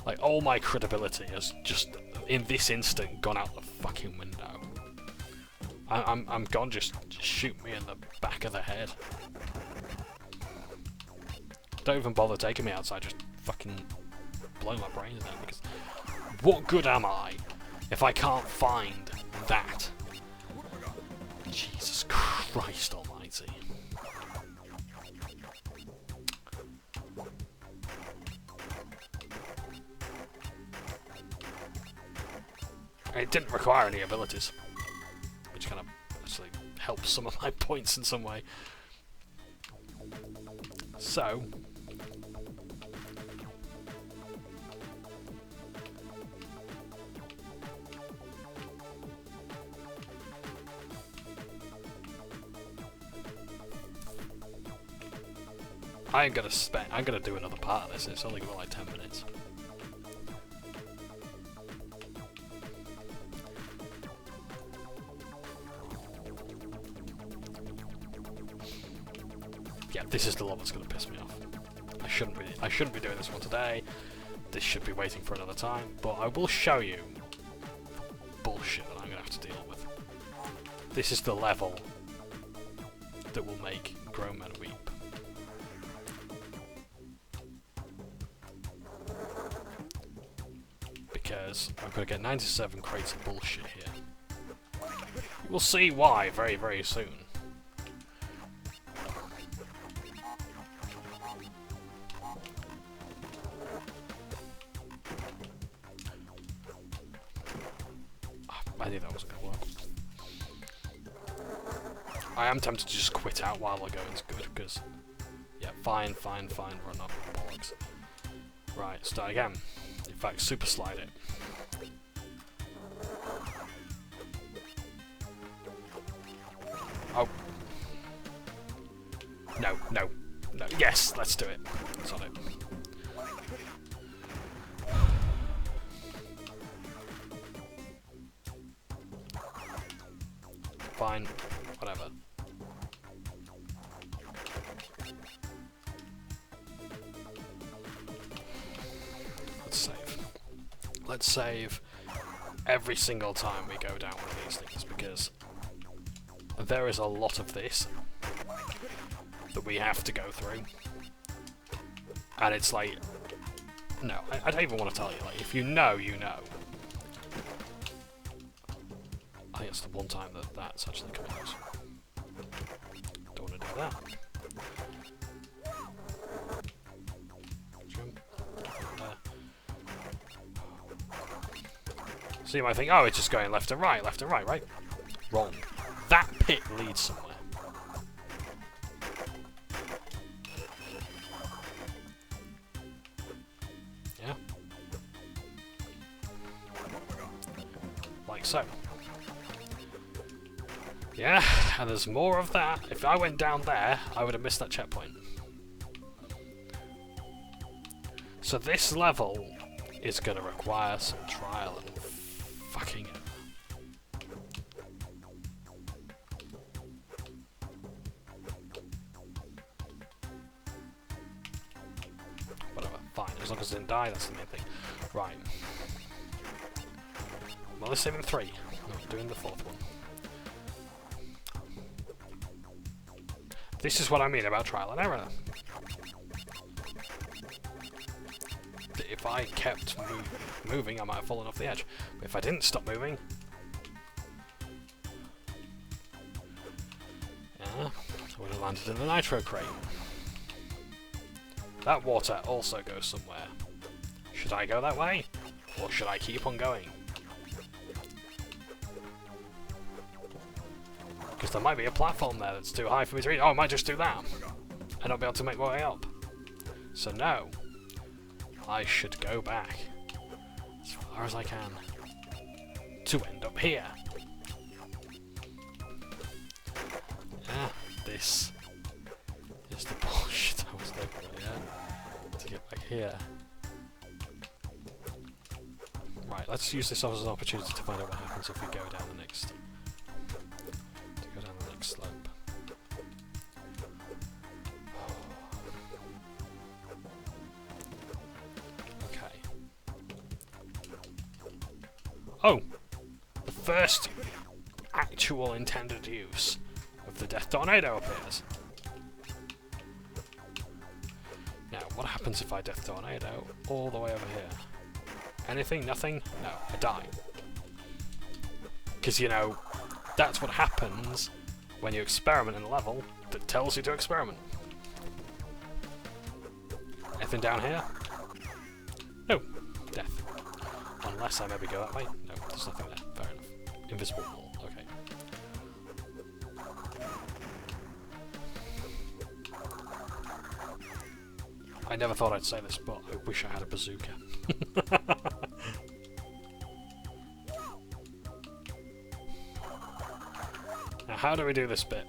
Like, all my credibility has just, in this instant, gone out the fucking window. I'm gone, just shoot me in the back of the head. Don't even bother taking me outside, just fucking blow my brains out, because what good am I if I can't find that? Jesus Christ almighty. It didn't require any abilities, which kind of actually helps some of my points in some way. So, I'm gonna do another part of this. It's only got like 10 minutes. Yeah, this is the one that's gonna piss me off. I shouldn't be doing this one today. This should be waiting for another time. But I will show you the bullshit that I'm gonna have to deal with. This is the level that will make grown men weep. Because I'm going to get 97 crates of bullshit here. We'll see why very, very soon. I knew that wasn't going to work. I am tempted to just quit out while the going's good, because... Yeah, fine, run up, bollocks. Right, start again. In fact, super slide it. Oh. No. Yes, let's do it. That's on it. Fine. Whatever. Let's save every single time we go down one of these things, because there is a lot of this that we have to go through. And it's like, no, I don't even want to tell you. Like, if you know, you know. I think it's the one time that that's actually coming out. Don't want to do that. So you might think, oh, it's just going left and right, right? Wrong. That pit leads somewhere. Yeah? Like so. Yeah, and there's more of that. If I went down there, I would have missed that checkpoint. So this level is going to require some trial and fucking whatever, fine. As long as it didn't die, that's the main thing. Right. Well, let's save him 3. Not doing the 4th one. This is what I mean about trial and error. If I kept moving, I might have fallen off the edge. But if I didn't stop moving... I would have landed in the nitro crate. That water also goes somewhere. Should I go that way? Or should I keep on going? Because there might be a platform there that's too high for me to reach. Oh, I might just do that. And not be able to make my way up. So no. I should go back. As far as I can. To end up here. Ah, this is the bullshit I was looking at, yeah? To get back here. Right, let's use this as an opportunity to find out what happens if we go down the next... slope. Okay. Oh! The first actual intended use of the Death Tornado appears. Now, what happens if I Death Tornado all the way over here? Anything? Nothing? No, I die. Because, you know, that's what happens when you experiment in a level that tells you to experiment. Anything down here? No. Death. Unless I maybe go that way. No, there's nothing there. Fair enough. Invisible wall. Okay. I never thought I'd say this, but I wish I had a bazooka. Now, how do we do this bit?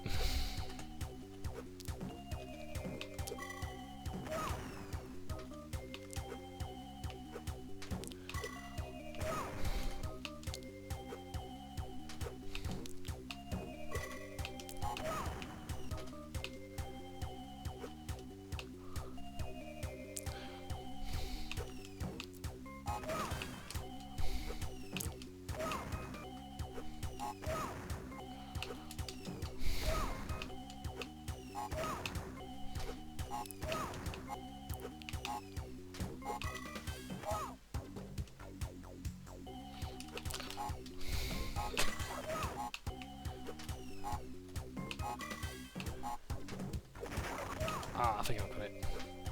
Ah, I think I've got it.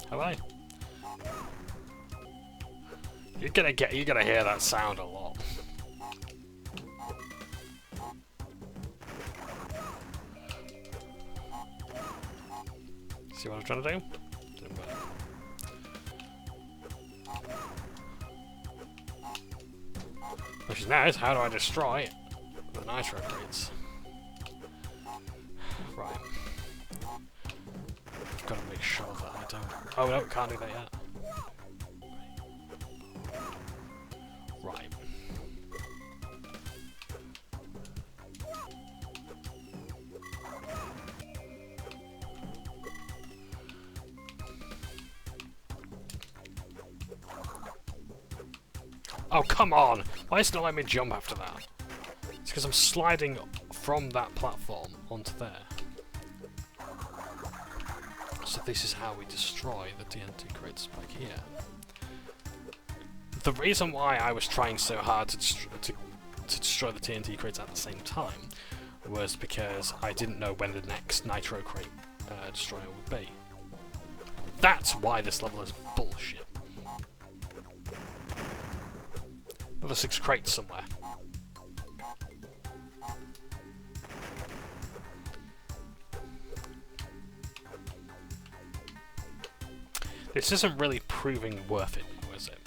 Have I? You're gonna hear that sound a lot. See what I'm trying to do? Which is nice. How do I destroy the nitro crates? Right. I've got to make sure that I don't... Oh no, can't do that yet. Right. Oh, come on! Why is it not letting me jump after that? It's because I'm sliding from that platform onto there. So this is how we destroy the TNT crates back here. The reason why I was trying so hard to destroy the TNT crates at the same time was because I didn't know when the next nitro crate destroyer would be. That's why this level is bullshit. Another 6 crates somewhere. This isn't really proving worth it, though, is it?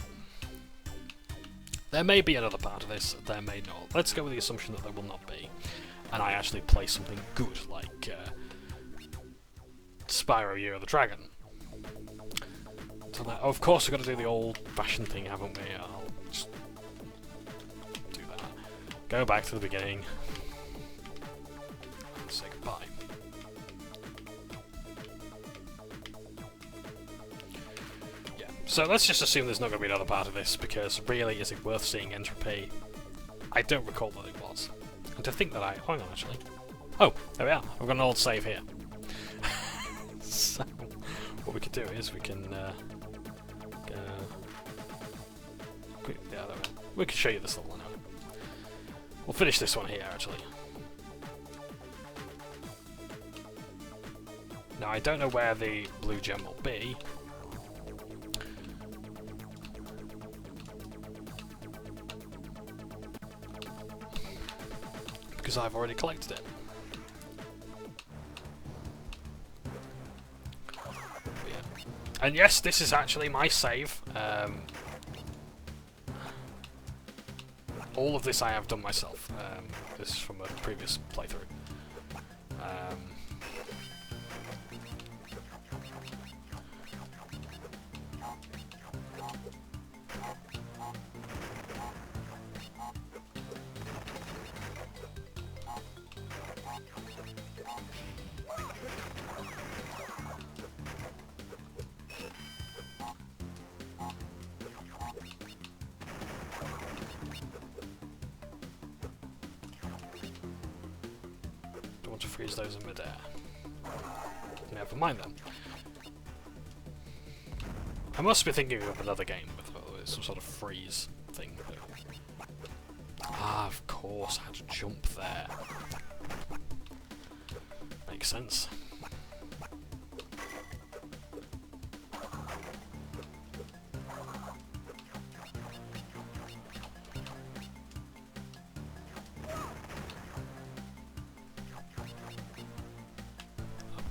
There may be another part of this, there may not. Let's go with the assumption that there will not be. And I actually play something good, like Spyro Year of the Dragon. So that, of course we've got to do the old-fashioned thing, haven't we? I'll just do that. Go back to the beginning. And say goodbye. So let's just assume there's not going to be another part of this, because really, is it worth seeing Entropy? I don't recall that it was. And to think that hang on, actually. Oh, there we are. I've got an old save here. So, what we could do is we can... yeah, there we are. We can show you this level now. We'll finish this one here, actually. Now I don't know where the blue gem will be. Because I've already collected it. But yeah. And yes, this is actually my save. All of this I have done myself. This is from a previous playthrough. To freeze those in midair. Never mind then. I must be thinking of another game with some sort of freeze thing. Ah, of course, I had to jump there. Makes sense.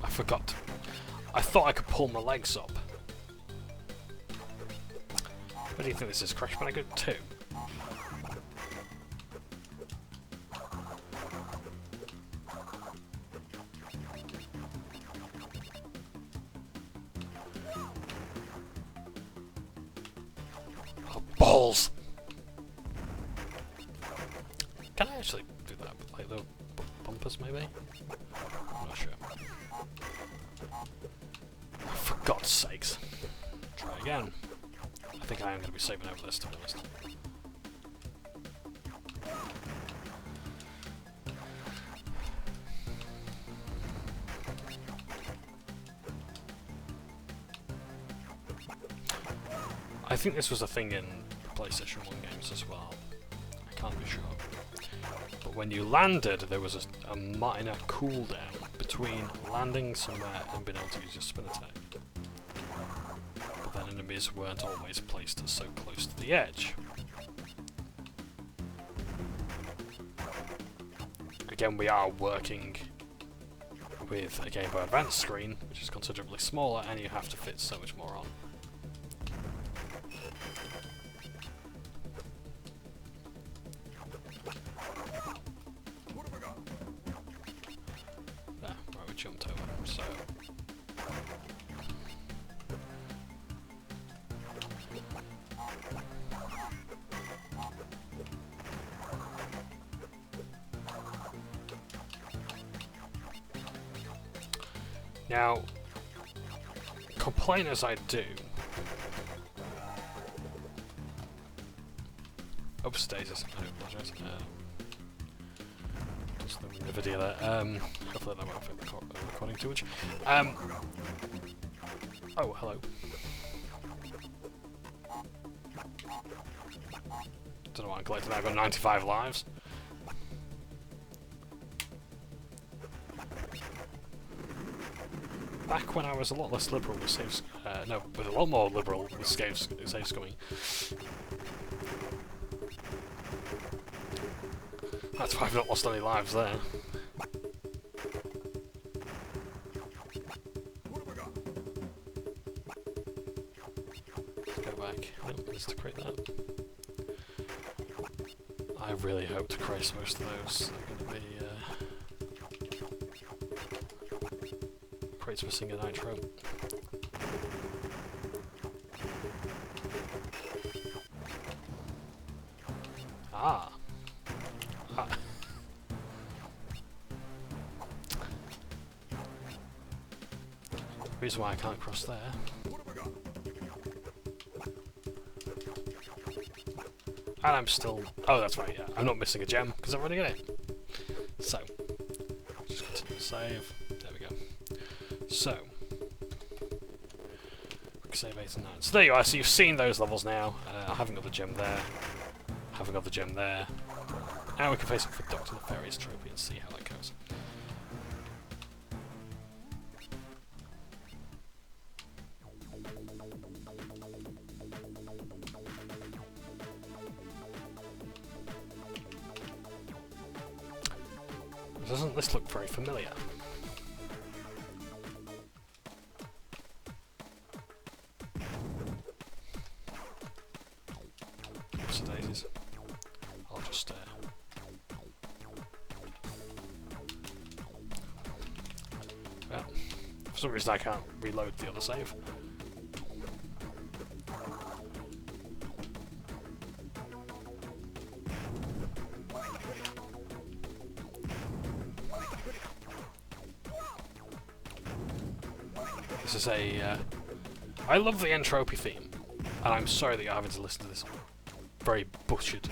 Forgot. I thought I could pull my legs up. What do you think this is? Crash Bandicoot 2? Oh, balls! Can I actually do that with like the bumpers maybe? I'm not sure. For God's sakes. Try again. I think I am going to be saving over this, to be honest. I think this was a thing in PlayStation 1 games as well. I can't be sure. But when you landed, there was a minor cooldown between landing somewhere and being able to use your spin attack. But then enemies weren't always placed so close to the edge. Again, we are working with a Game Boy Advance screen, which is considerably smaller, and you have to fit so much more on. Jumped over, so now, complain as I do. Oops, daisies. I do apologise. Just leaving the video there. Hopefully that won't affect the recording too much. Oh, hello. Don't know what I'm collecting. I've got 95 lives. Back when I was a lot less liberal with saves, no, with a lot more liberal with saves coming. That's why I've not lost any lives there. Let's go back. Nope, let's create that. I really hope to crash most of those. They're going to be crates missing a nitro. Ah. Reason why I can't cross there. And I'm still... Oh, that's right, yeah. I'm not missing a gem, because I've already got it. So, just continue to save. There we go. So, quick save 8 and 9. So there you are, so you've seen those levels now. I haven't got the gem there. Haven't got the gem there. Now we can face up for Dr. Nefarious Trophy and see how that goes. Doesn't this look very familiar? Oops, daisies. I'll just well, for some reason I can't reload the other save. This is a... I love the Entropy theme, and I'm sorry that you're having to listen to this very butchered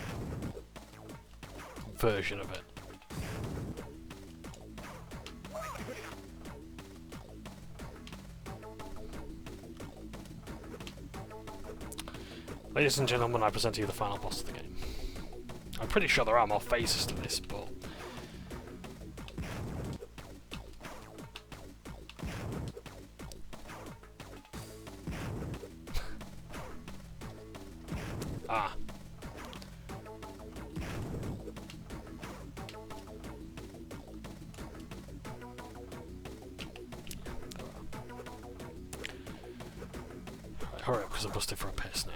version of it. Ladies and gentlemen, I present to you the final boss of the game. I'm pretty sure there are more phases to this, but... ah. Right, hurry up, because I'm busted for a piss now.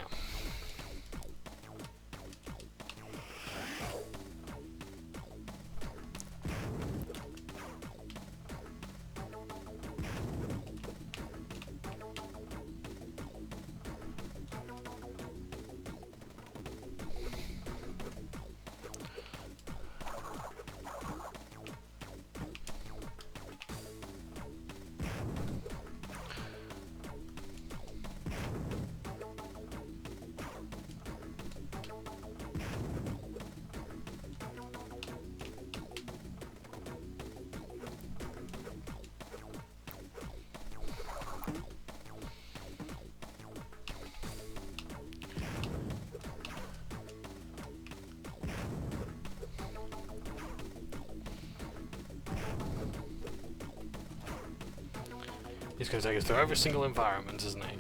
He's going to take us through every single environment, isn't he?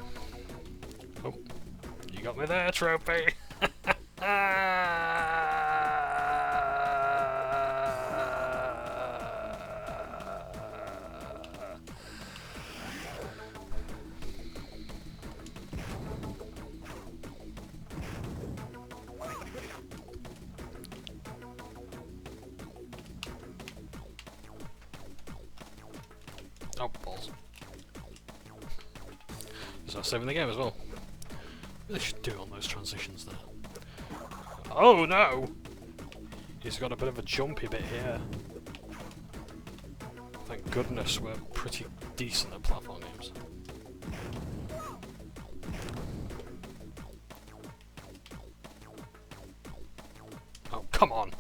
Oh, you got me there, Trophy! Oh, balls. So saving the game as well. Really should do on those transitions there. Oh no! He's got a bit of a jumpy bit here. Thank goodness we're pretty decent at platform games. Oh, come on!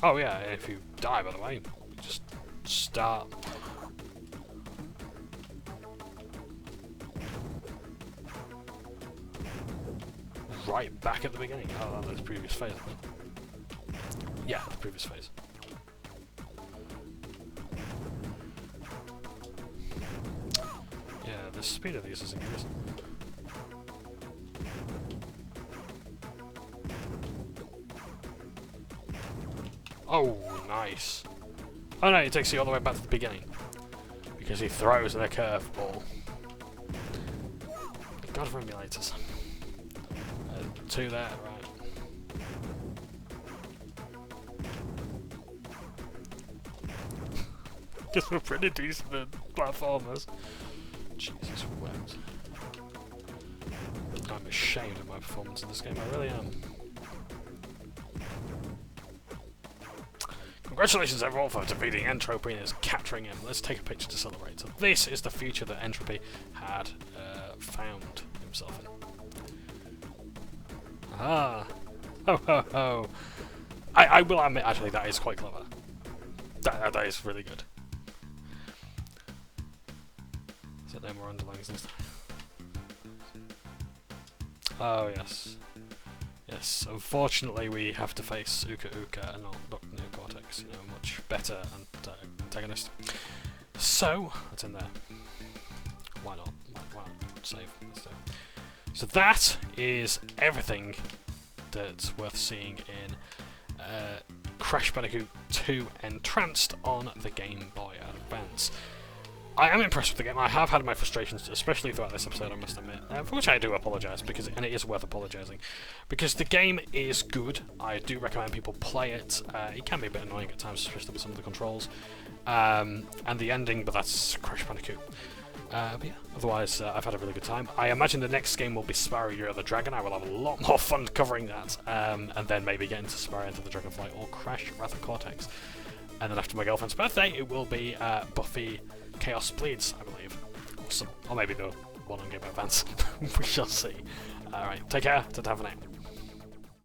Oh yeah, if you die, by the way, just start. Right back at the beginning. Oh, that was the previous phase, isn't it? Yeah, the previous phase. Yeah, the speed of these is increasing. Oh, nice. Oh no, it takes you all the way back to the beginning. Because he throws in a curveball. God of emulators. Two there, right. Because we're pretty decent at platformers. Jesus wept. I'm ashamed of my performance in this game, I really am. Congratulations everyone for defeating Entropy and capturing him. Let's take a picture to celebrate. So this is the future that Entropy had found himself in. Ah, ho ho ho! I will admit, actually, that is quite clever. That is really good. Is there no more underlines this time? Oh yes, yes. Unfortunately, we have to face Uka Uka and not Dr. Neocortex. You know, much better antagonist. So that's in there. Why not? Why not save? So that is everything that's worth seeing in Crash Bandicoot 2 N-Tranced on the Game Boy Advance. I am impressed with the game. I have had my frustrations, especially throughout this episode, I must admit, for which I do apologise, and it is worth apologising, because the game is good. I do recommend people play it. It can be a bit annoying at times, especially with some of the controls, and the ending, but that's Crash Bandicoot. But yeah, otherwise, I've had a really good time. I imagine the next game will be Spyro Year of the Dragon. I will have a lot more fun covering that, and then maybe get into Spyro Enter the Dragonfly or Crash Wrath of Cortex. And then after my girlfriend's birthday, it will be Buffy Chaos Bleeds, I believe. Awesome. Or maybe the one on Game Boy Advance. We shall see. Alright, take care. Ta-ta for now.